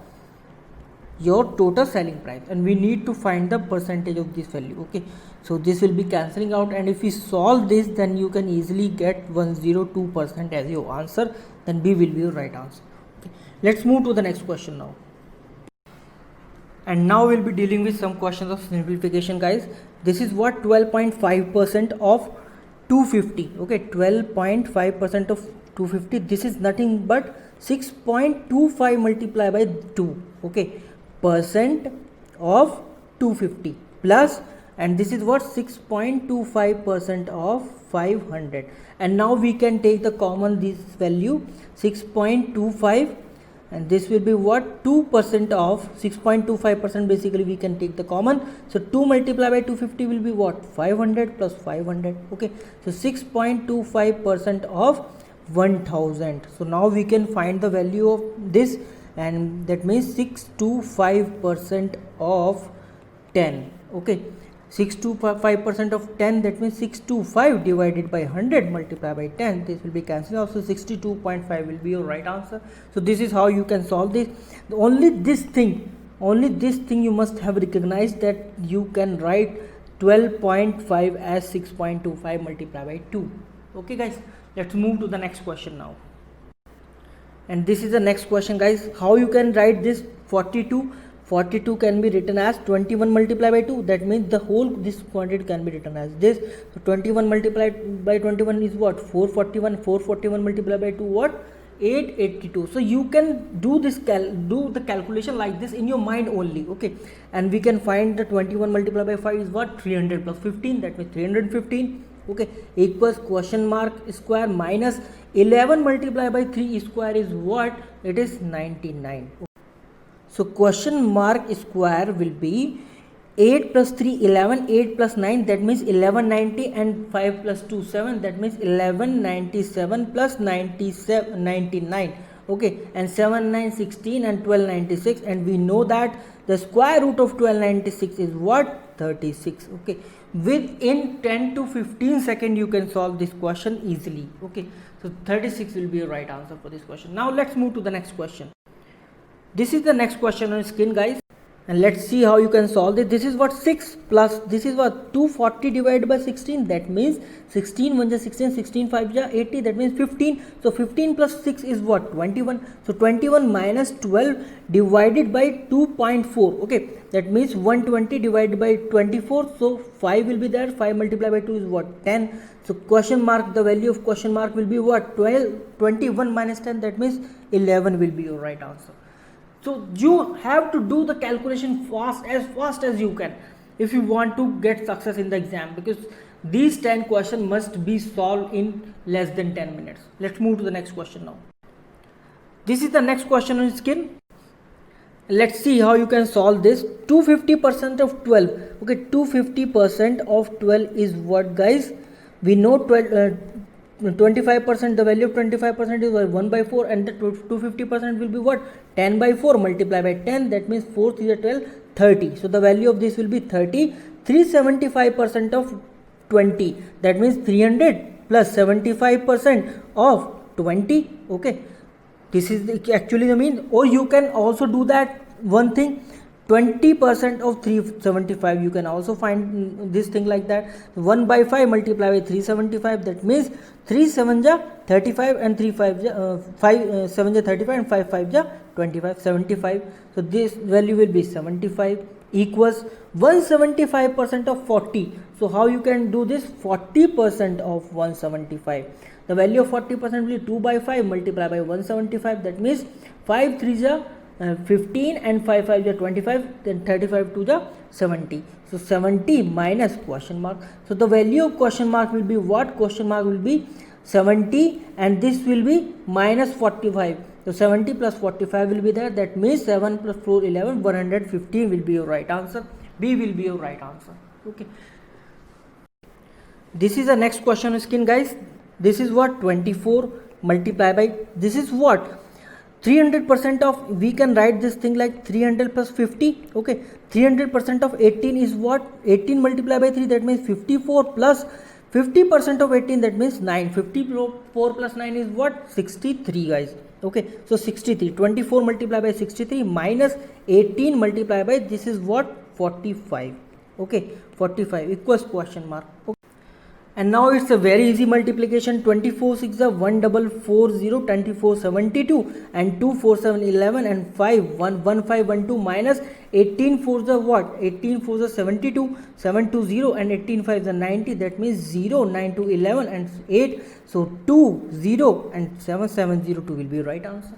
your total selling price, and we need to find the percentage of this value. Okay, so this will be cancelling out, and if we solve this, then you can easily get 102% as your answer. Then B will be your right answer. Okay, let's move to the next question now. And now we'll be dealing with some questions of simplification guys. This is what 12.5% of 250. Okay, 12.5% of 250, this is nothing but 6.25 multiplied by 2. Okay, percent of 250 plus, and this is what 6.25% of 500, and now we can take the common this value 6.25, and this will be what 2% of 6.25%. basically we can take the common, so 2 multiplied by 250 will be what 500 plus 500. Okay, so 6.25% of 1000. So now we can find the value of this, and that means 625% of 10. Okay, 625% of 10, that means 625 divided by 100 multiplied by 10. This will be cancelled out, so 62.5 will be your right answer. So this is how you can solve this. Only this thing you must have recognized, that you can write 12.5 as 6.25 multiplied by 2. Okay guys, let's move to the next question now. And this is the next question guys. How you can write this 42 can be written as 21 multiplied by 2. That means the whole this quantity can be written as this. So 21 multiplied by 21 is what 441 multiplied by 2 what 882. So you can do this do the calculation like this in your mind only. Okay, and we can find the 21 multiplied by 5 is what 300 plus 15, that means 315. Okay, equals question mark square minus 11 multiplied by 3 square is what, it is 99. So question mark square will be 8 plus 3 11, 8 plus 9, that means 1190, and 5 plus 2 7, that means 1197 plus 99. Okay, and 7 9 16 and 1296, and we know that the square root of 1296 is what 36. Okay, within 10 to 15 seconds you can solve this question easily. Okay, so 36 will be your right answer for this question. Now let's move to the next question. This is the next question on screen, guys, and let's see how you can solve it. This is what 6 plus this is what 240 divided by 16, that means 16 1 is 16, 16 5 is 80, that means 15. So 15 plus 6 is what 21. So 21 minus 12 divided by 2.4. Okay, that means 120 divided by 24. So 5 will be there. 5 multiplied by 2 is what 10. So question mark, the value of question mark will be what 12. 21 minus 10, that means 11 will be your right answer. So you have to do the calculation fast as you can if you want to get success in the exam, because these 10 questions must be solved in less than 10 minutes. Let's move to the next question now. This is the next question on screen. Let's see how you can solve this. 250% of 12. Okay, 250% of 12 is what, guys? We know 25%, the value of 25% is 1 by 4, and the 250% will be what 10 by 4 multiplied by 10, that means 4 3 12, 30. So the value of this will be 30. 375% of 20, that means 300 plus 75% of 20. Okay, this is actually the mean. Or you can also do that one thing, 20% of 375, you can also find this thing like that. 1 by 5 multiplied by 375, that means 3 7 ja 35 and 3 5 ja 5 7 ja 35 and 5 5 ja 25, 75. So this value will be 75 equals 175% of 40. So how you can do this? 40% of 175. The value of 40% will be 2 by 5 multiplied by 175, that means 5 3 ja 15 and 5 5 is 25, then 35 to the 70. So 70 minus question mark. So the value of question mark will be what? Question mark will be 70 and this will be minus 45. So 70 plus 45 will be there, that means 7 plus 4 11, 115 will be your right answer. B will be your right answer. Okay, this is the next question screen, guys. This is what 24 multiplied by, this is what 300% of, we can write this thing like 300 plus 50. Okay, 300% of 18 is what 18 multiplied by 3, that means 54 plus 50% of 18, that means 9. 54 plus 9 is what 63, guys. Okay, so 63. 24 multiplied by 63 minus 18 multiplied by, this is what 45. Okay, 45 equals question mark. Okay. And now it's a very easy multiplication. 24 6 is 1440, 24 72, and 2 4 7 11, and 5 1 1 5 1 2 minus 18 4 is what 18 4 is 72, 7 2 0, and 18 5 is 90, that means 0 9 2 11 and 8. So 2 0 and 7 7 0 2 will be right answer.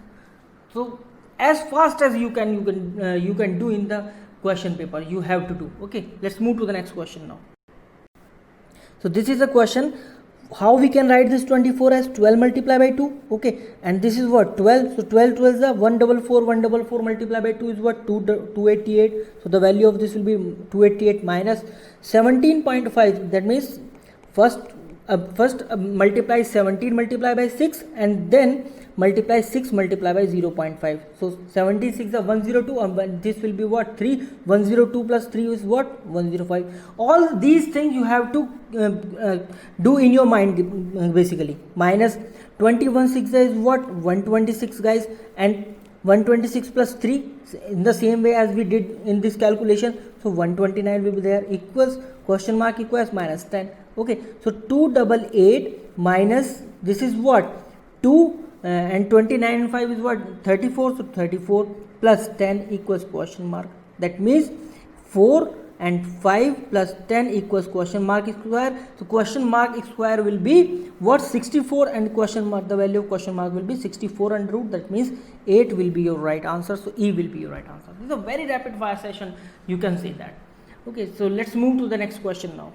So as fast as you can do in the question paper, you have to do. Okay, let's move to the next question now. So this is a question, how we can write this 24 as 12 multiplied by 2. Okay, and this is what 12. So 12 12 is 144, 144 multiplied by 2 is what 288. So the value of this will be 288 minus 17.5, that means first multiply 17 multiplied by 6 and then multiply 6 multiplied by 0.5. So 76 is 102, and this will be what 3. 102 plus 3 is what 105. All these things you have to do in your mind basically. Minus 21 6 is what 126, guys, and 126 plus 3 in the same way as we did in this calculation. So 129 will be there, equals question mark equals minus 10. Okay, so 288 minus, this is what 2 and 29 and 5 is what 34. So 34 plus 10 equals question mark, that means 4 and 5 plus 10 equals question mark square. So question mark square will be what 64, and question mark, the value of question mark will be 64 under root, that means 8 will be your right answer. So E will be your right answer. This is a very rapid fire session, you can say that. Okay, so let's move to the next question now.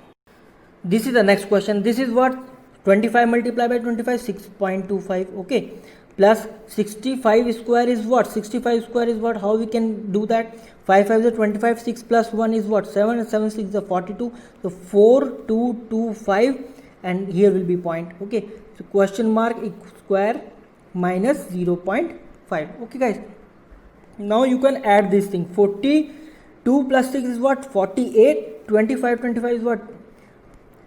This is the next question. This is what 25 multiplied by 25, 6.25. Okay, plus 65 square is what 65 square is what, how we can do that? 5 5 is 25, 6 plus 1 is what 7, and 7 6 is 42. So 4 2 2 5, and here will be point. Okay, so question mark square minus 0.5. Okay, guys, now you can add this thing. 42 plus 6 is what 48, 25 is what?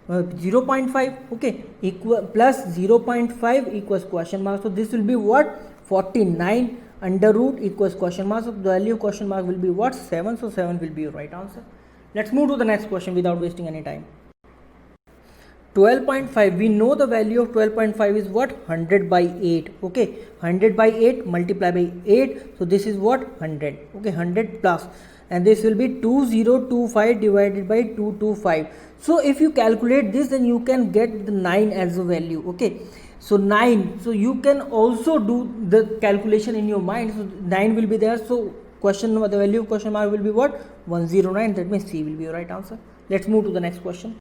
0.5. Okay, equal plus 0.5 equals question mark. So this will be what? 49 under root equals question mark. So the value of question mark will be what? 7. So 7 will be your right answer. Let's move to the next question without wasting any time. 12.5, we know the value of 12.5 is what? 100 by 8. Okay, 100 by 8 multiply by 8. So this is what? 100. Okay, 100 plus, and this will be 2025 divided by 225. So if you calculate this, then you can get the 9 as a value. Okay, so 9, so you can also do the calculation in your mind. So 9 will be there. So question, the value of question mark will be what? 109. That means C will be your right answer. Let's move to the next question.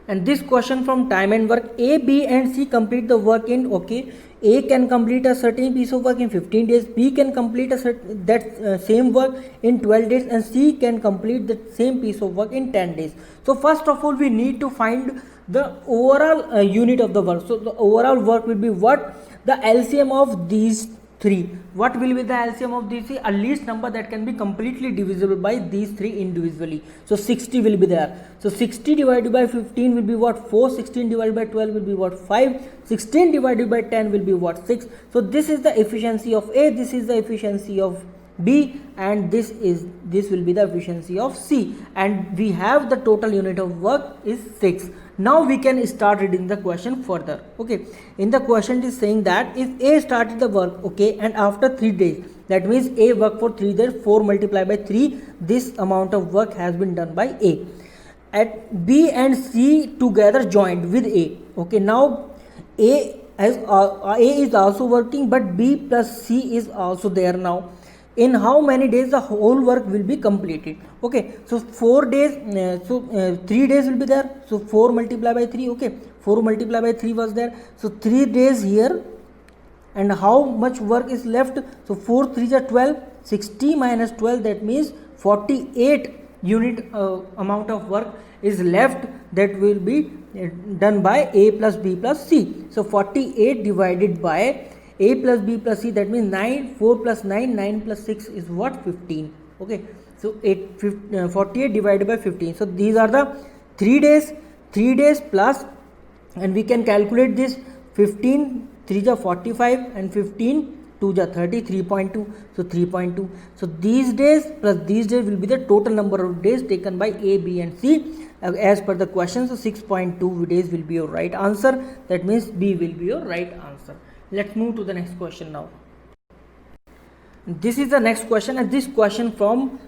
And this question from time and work. A, B and C complete the work in, okay, A can complete a certain piece of work in 15 days, B can complete a same work in 12 days, and C can complete the same piece of work in 10 days. So first of all, we need to find the overall unit of the work. So the overall work will be what? The LCM of these three. What will be the LCM of these three? A least number that can be completely divisible by these three individually. So 60 will be there. So 60 divided by 15 will be what? 4. 16 divided by 12 will be what? 5. 16 divided by 10 will be what? 6. So this is the efficiency of A, this is the efficiency of B, and this will be the efficiency of C, and we have the total unit of work is 6. Now we can start reading the question further. Okay, in the question it is saying that if A started the work, okay, and after 3 days, that means A worked for 3 days, 4 multiplied by 3, this amount of work has been done by A. At B and C together joined with A. Okay, now A is also working, but B plus C is also there now. In how many days the whole work will be completed? Okay, so 4 days, 3 days will be there. So 4 multiplied by 3, okay, 4 multiplied by 3 was there. So 3 days here, and how much work is left? So 4 3s are 12, 60 minus 12, that means 48 unit amount of work is left that will be done by A plus B plus C. So 48 divided by A plus B plus C, that means 9, 4 plus 9, 9 plus 6 is what? 15. Okay, so 48 divided by 15. So these are the 3 days plus, and we can calculate this. 15 3 are 45 and 15 2 are 30, 3.2. So 3.2. So these days plus these days will be the total number of days taken by A, B and C as per the question. So 6.2 days will be your right answer. That means B will be your right answer. Let's move to the next question now. This is the next question, and this question from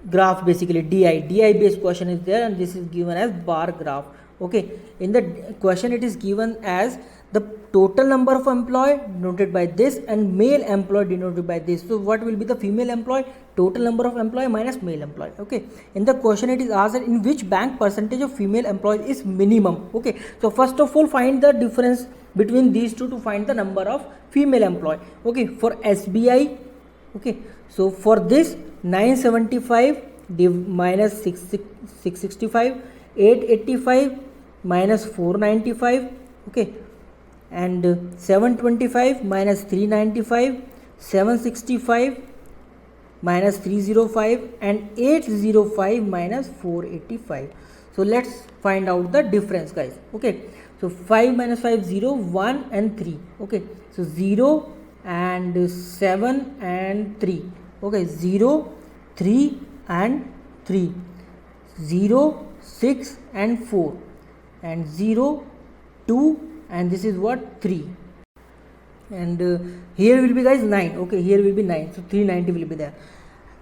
graph, basically DI based question is there, and this is given as bar graph. Okay, in the question it is given as the total number of employee denoted by this and male employee denoted by this. So what will be the female employee? Total number of employee minus male employee. Okay, in the question it is asked that in which bank percentage of female employees is minimum. Okay, so first of all find the difference between these two to find the number of female employee. Okay, for SBI, okay, so for this 975 minus 665, 885 minus 495, okay, and 725 minus 395, 765 minus 305, and 805 minus 485. So let's find out the difference, guys. Okay, so 5 minus 5, 0, 1 and 3. Okay, so 0 and 7 and 3. Okay, 0, 3 and 3, 0, 6 and 4, and 0, 2, and this is what? 3. And here will be, guys, 9. Okay, here will be 9. So 390 will be there.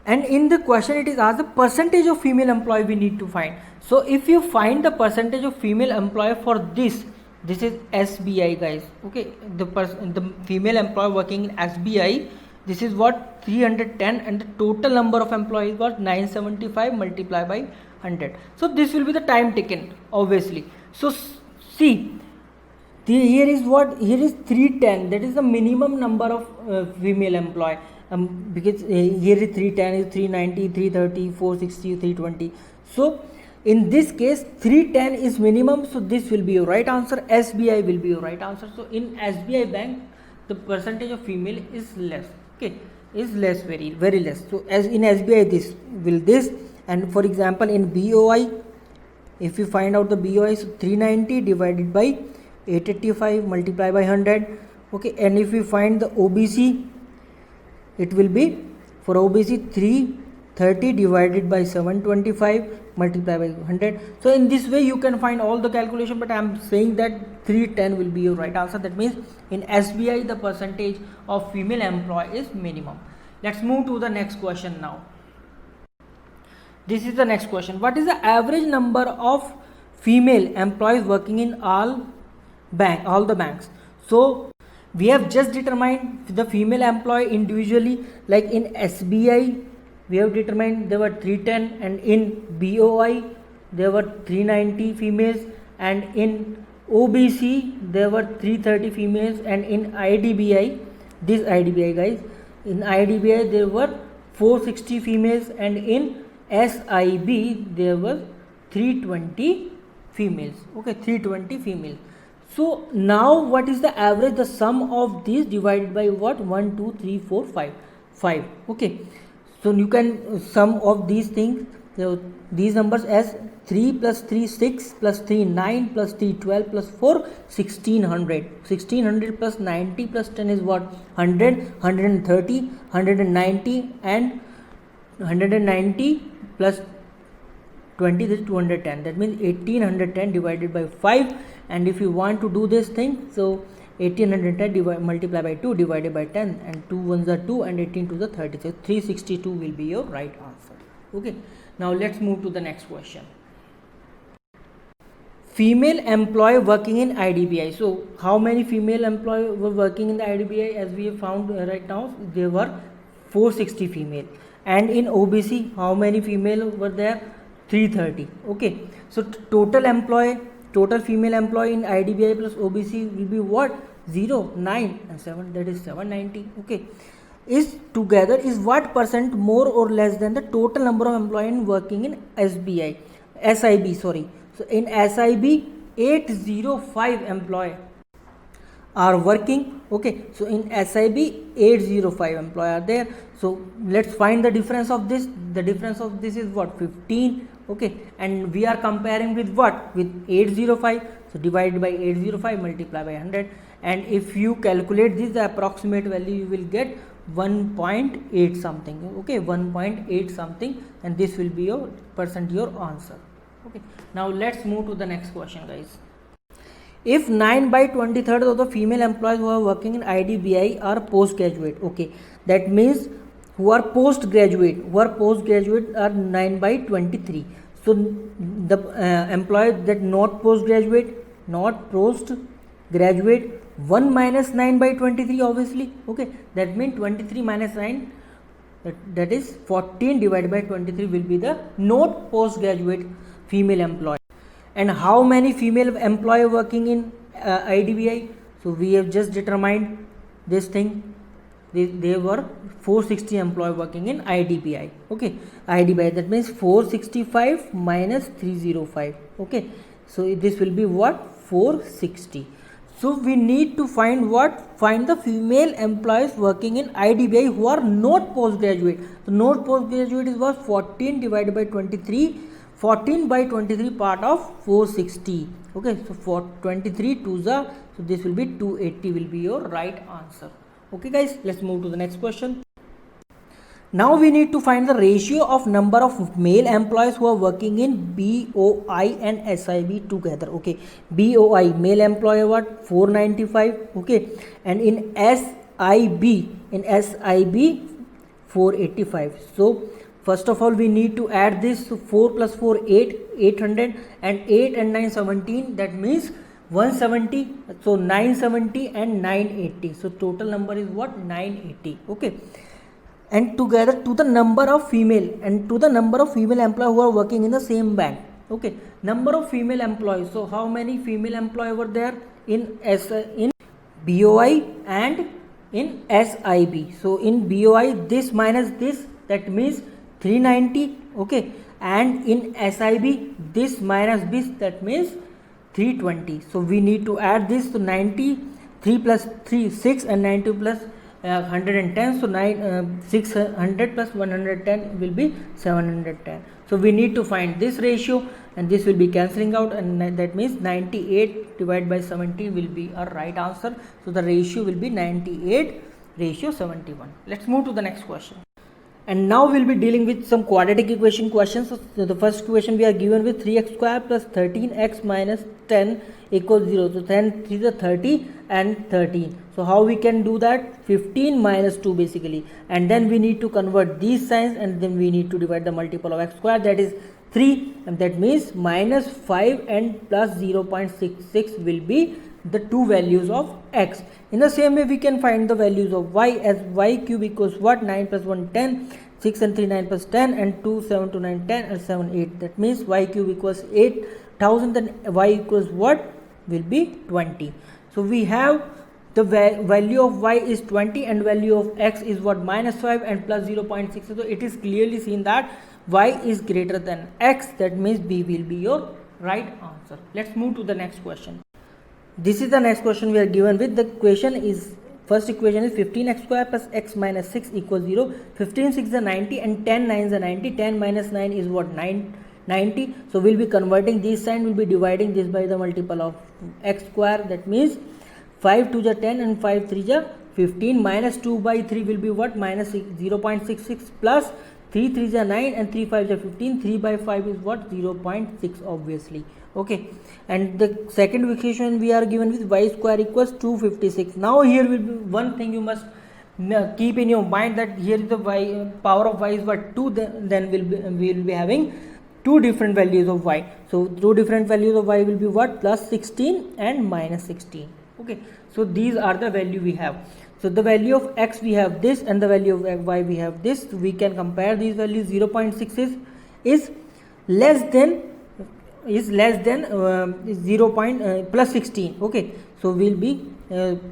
And in the question it is asked the percentage of female employee we need to find. So if you find the percentage of female employee for this is SBI, guys. Okay, the female employee working in SBI, this is what? 310, and the total number of employees was 975 multiplied by 100. So this will be the time taken, obviously. So see, here is what? Here is 310, that is the minimum number of female employee. Because here is 310 is 390, 330, 460, 320. So in this case 310 is minimum, so this will be your right answer. SBI will be your right answer. So in SBI bank the percentage of female is less. Okay, is less, very less. So as in SBI this, And for example, in BOI, if you find out the BOI, so 390 divided by 885 multiplied by 100. Okay, and if we find the OBC, it will be for OBC 330 divided by 725 multiplied by 100. So in this way you can find all the calculation, but I am saying that 310 will be your right answer. That means in SBI the percentage of female employee is minimum. Let's move to the next question now. This is the next question. What is the average number of female employees working in all the banks? So we have just determined the female employee individually, like in SBI we have determined there were 310, and in BOI there were 390 females, and in OBC there were 330 females, and in IDBI, this IDBI guys, in IDBI there were 460 females, and in SIB there were 320 females. Okay, 320 females. So now what is the average? The sum of these divided by what? 1, 2, 3, 4, 5. Okay, so you can sum of these things, these numbers as 3 plus 3 6 plus 3 9 plus 3 12 plus 4 1600. 1600 plus 90 plus 10 is what? 100. 130, 190, and 190 plus 20 is 210. That means 1810 divided by 5. And if you want to do this thing, so 1810 multiply by 2 divided by 10, and 2 ones are 2 and 18 to the 30. So 362 will be your right answer. Okay, now let's move to the next question. Female employee working in IDBI. So how many female employees were working in the IDBI? As we have found right now, there were 460 female. And in OBC, how many female were there? 330. Okay, so total female employee in IDBI plus OBC will be what? 0, 9 and 7, that is 790. Okay, is together is what percent more or less than the total number of employees working in SIB. Sorry. So in SIB 805 employees are working. Okay, so in SIB 805 employees are there. So let's find the difference of this. The difference of this is what? 15. Okay, and we are comparing with what? With 805. So divided by 805 multiply by 100, and if you calculate this, the approximate value you will get 1.8 something. Okay, 1.8 something, and this will be your answer. Okay, now let's move to the next question, guys. If 9 by 23rd of the female employees who are working in IDBI are postgraduate, okay, that means who are postgraduate are 9 by 23. So the employees that not postgraduate, 1 minus 9 by 23 obviously. Okay, that means 23 minus 9, that is 14 divided by 23 will be the not postgraduate female employee. And how many female employee working in IDBI? So we have just determined this thing. There were 460 employees working in IDBI. Okay, IDBI, that means 465 minus 305. Okay, so this will be what? 460. So we need to find what? Find the female employees working in IDBI who are not postgraduate. So not postgraduate is what? 14 divided by 23. 14 by 23 part of 460. Okay, so for 23 to the, so this will be 280 will be your right answer. Okay guys, let's move to the next question. Now we need to find the ratio of number of male employees who are working in BOI and SIB together. Okay, BOI male employee what? 495. Okay, and in SIB 485. So first of all we need to add this. So 4 plus 4 800, and 8 and 9 17, that means 170. So 970 and 980, so total number is what? 980. Okay, and together to the number of female employees who are working in the same bank. Okay, number of female employees. So how many female employees were there in BOI and in SIB? So in BOI this minus this, that means 390. Okay, and in SIB this minus this, that means 320. So we need to add this. So 90, 3 plus 3 6, and 90 plus 110. So 600 plus 110 will be 710. So we need to find this ratio, and this will be cancelling out, and that means 98 divided by 17 will be our right answer. So the ratio will be 98 ratio 71. Let's move to the next question. And now we'll be dealing with some quadratic equation questions. So the first question we are given with 3x square plus 13x minus 10 equals 0. So 10 3 is 30 and 13. So how we can do that? 15 minus 2 basically. And then we need to convert these signs, and then we need to divide the multiple of x square, that is 3, and that means minus 5 and plus 0.66 will be the two values of x. In the same way we can find the values of y, as y cube equals what? 9 plus 1 10, 6 and 3 9 plus 10, and 2 7 2 9 10, and 7 8. That means y cube equals 8000, and y equals what? Will be 20. So we have the value of y is 20 and value of x is what? Minus 5 and plus 0.6. So it is clearly seen that y is greater than x. That means B will be your right answer. Let's move to the next question. This is the next question we are given with. The equation is, first equation is 15x square plus x minus 6 equals 0. 15 6 is 90 and 10 9 is 90. 10 minus 9 is what? 90. So we'll be converting this sign, we'll be dividing this by the multiple of x square. That means 5 2 is 10 and 5 3 is 15. Minus 2 by 3 will be what? Minus 0.66 plus 3 3 is 9 and 3 5 is 15. 3 by 5 is what? 0.6 obviously. Okay, and the second equation we are given with y square equals 256. Now here will be one thing you must keep in your mind, that here is the y power of y is what? 2. Then we will be having two different values of y. So two different values of y will be what? Plus 16 and minus 16. Okay, so these are the value we have. So the value of x we have this, and the value of y we have this. So we can compare these values. 0.6 is less than 0. Plus 16. Okay, so we'll be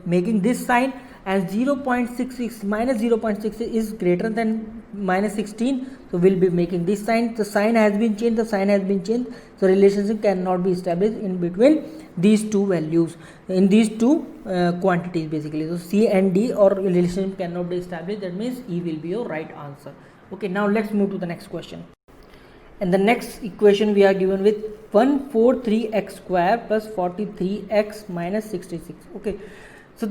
making this sign, and 0.66 minus 0.6 is greater than minus 16. So we'll be making this sign. The sign has been changed. So relationship cannot be established in between these two values, in these two quantities basically. So C and D or relationship cannot be established. That means E will be your right answer. Okay, now let's move to the next question. And the next equation we are given with 143x square plus 43x minus 66. Okay, so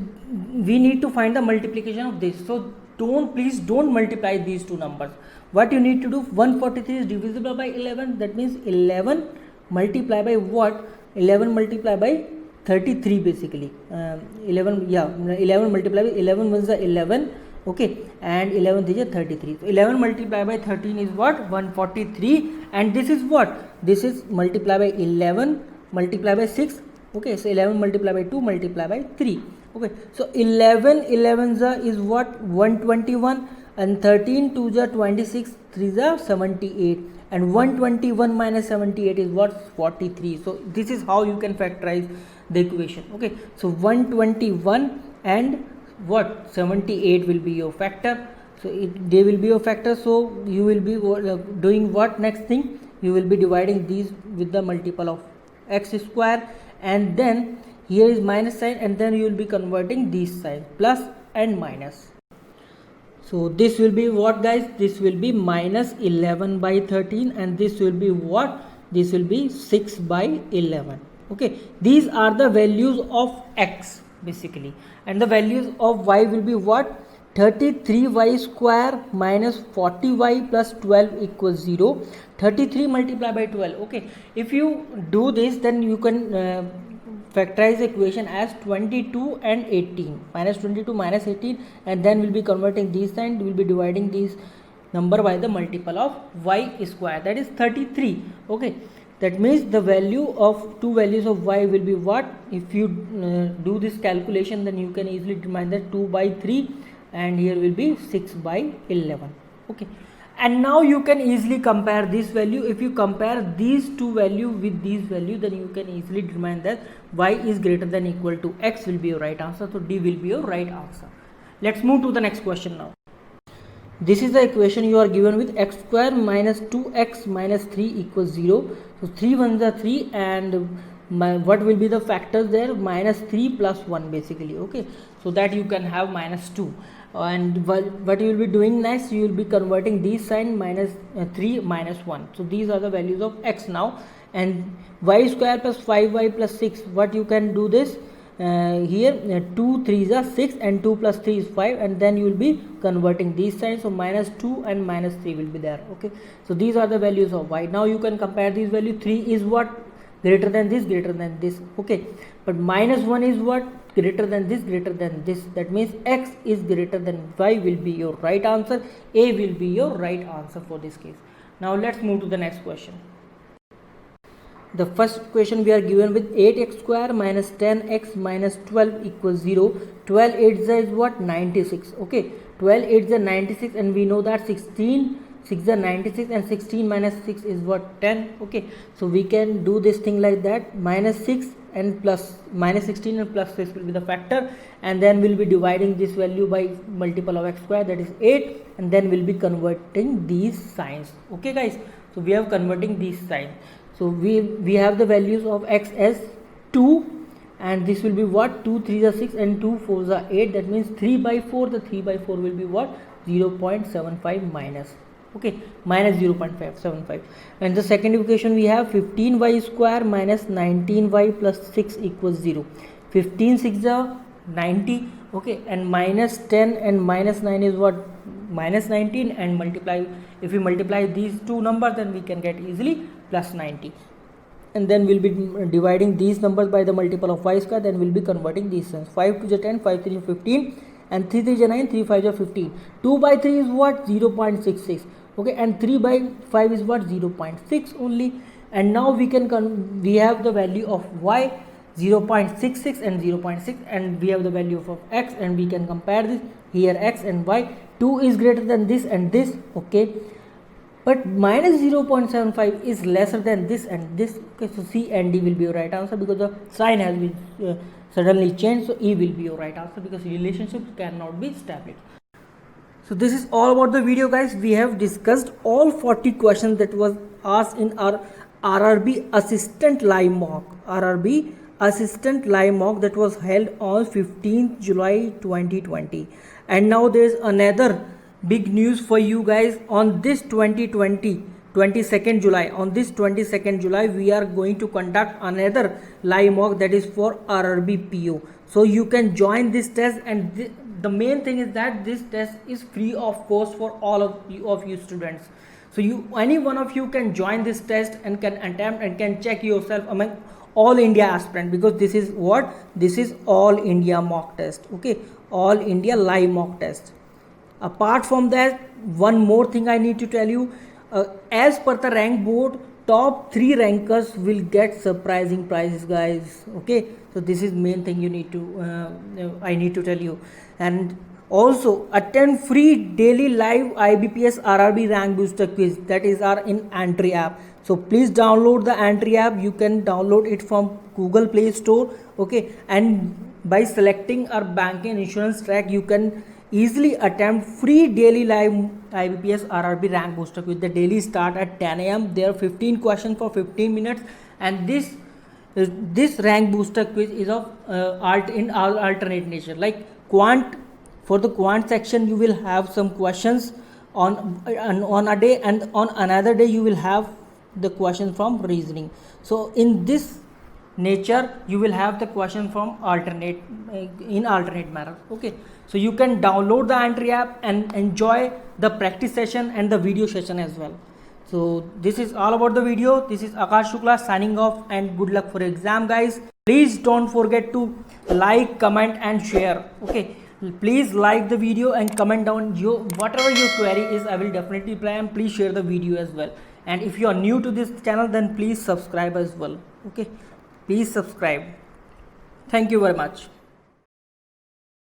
we need to find the multiplication of this. So please don't multiply these two numbers. What you need to do, 143 is divisible by 11. That means 11 multiplied by what? 11 multiplied by 33 basically. 11 multiplied by 11 was the 11. Okay, and 11 is 33. So 11 multiplied by 13 is what? 143. And this is what? This is multiplied by 11 multiplied by 6. Okay, so 11 multiplied by 2 multiplied by 3. Okay, so 11 is what? 121, and 13 2 is 26, 3 is 78, and 121 minus 78 is what? 43. So this is how you can factorize the equation. Okay, so 121 and what? 78 will be your factor. So they will be your factor. So you will be doing what? Next thing, you will be dividing these with the multiple of x square, and then here is minus sign, and then you will be converting these signs, plus and minus. So this will be what, guys? This will be minus 11 by 13, and this will be what? This will be 6 by 11. Okay, these are the values of x basically, and the values of y will be what? 33y square minus 40y plus 12 equals 0. 33 multiplied by 12. Okay, if you do this, then you can factorize the equation as 22 and 18. Minus 22 minus 18, and then we'll be converting these and we'll be dividing these number by the multiple of y square, that is 33. Okay, that means the value of two values of y will be what? If you do this calculation, then you can easily determine that 2 by 3, and here will be 6 by 11. Okay, and now you can easily compare this value. If you compare these two values with these values, then you can easily determine that y is greater than equal to x will be your right answer. So D will be your right answer. Let's move to the next question now. This is the equation you are given with x square minus 2x minus 3 equals 0. So 3 ones are 3, and what will be the factors there? minus 3 plus 1 basically. Okay, so that you can have minus 2. And what you will be doing next, you will be converting these sign, minus 3 minus 1. So these are the values of x now. And y square plus 5y plus 6, what you can do this here, 2 3s are 6 and 2 plus 3 is 5, and then you will be converting these signs. So minus 2 and minus 3 will be there. Okay, so these are the values of y. Now you can compare these values. 3 is what? Greater than this, greater than this. Okay, but minus 1 is what? Greater than this, greater than this. That means x is greater than y will be your right answer. A will be your right answer for this case. Now let's move to the next question. The first question we are given with 8x square minus 10x minus 12 equals 0. 12 8s is what? 96. Okay, 12 8s are 96, and we know that 16 6 are 96, and 16 minus 6 is what? 10. Okay, so we can do this thing like that. Minus 6 and plus minus 16 and plus 6 will be the factor, and then we'll be dividing this value by multiple of x square, that is 8, and then we'll be converting these signs. Okay guys, so we are converting these signs. So we have the values of x as 2, and this will be what? 2 3s are 6 and 2 4s are 8. That means 3 by 4. The 3 by 4 will be what? 0.75 minus. Okay, minus 0.575. And the second equation we have 15y square minus 19y plus 6 equals 0. 15 6 are 90. Okay, and minus 10 and minus 9 is what? Minus 19, and multiply, if we multiply these two numbers, then we can get easily plus 90, and then we'll be dividing these numbers by the multiple of y square. Then we'll be converting these sums. 5 2 is 10, 5 3 is 15, and 3 3 is 9, 3 5 is 15. 2 by 3 is what? 0.66. Okay, and 3 by 5 is what? 0.6 only. And now we can we have the value of y 0.66 and 0.6, and we have the value of x, and we can compare this here. X and y, 2 is greater than this and this. Okay, but minus 0.75 is lesser than this and this. Okay, so C and D will be your right answer, because the sign has been suddenly changed. So E will be your right answer, because relationships cannot be established. So this is all about the video guys. We have discussed all 40 questions that was asked in our RRB assistant live mock. RRB assistant live mock that was held on 15th July 2020. And now there is another big news for you guys. On this 22nd July, on this 22nd July, we are going to conduct another live mock that is for RRB PO. So you can join this test, and the main thing is that this test is free of cost for all of you students. So any one of you can join this test and can attempt and can check yourself among all India aspirant, because this is what? This is all India mock test. Okay, all India live mock test. Apart from that, one more thing I need to tell you, as per the rank board, top 3 rankers will get surprising prizes guys. Okay, so this is main thing you need to I need to tell you. And also attend free daily live IBPS RRB rank booster quiz, that is our in Antri app. So please download the Antri app. You can download it from Google Play Store. Okay, and by selecting our banking and insurance track, you can easily attempt free daily live IBPS RRB rank booster quiz. The daily start at 10 AM. There are 15 questions for 15 minutes, and this rank booster quiz is of alternate nature. Like quant, for the quant section you will have some questions on a day, and on another day you will have the question from reasoning. So in this nature you will have the question from alternate manner. Okay, so you can download the Antri app and enjoy the practice session and the video session as well. So this is all about the video. This is Akash Shukla signing off, and good luck for your exam guys. Please don't forget to like, comment and share. Okay, please like the video and comment down whatever your query is. I will definitely reply, and please share the video as well. And if you are new to this channel, then please subscribe as well. Okay, please subscribe. Thank you very much.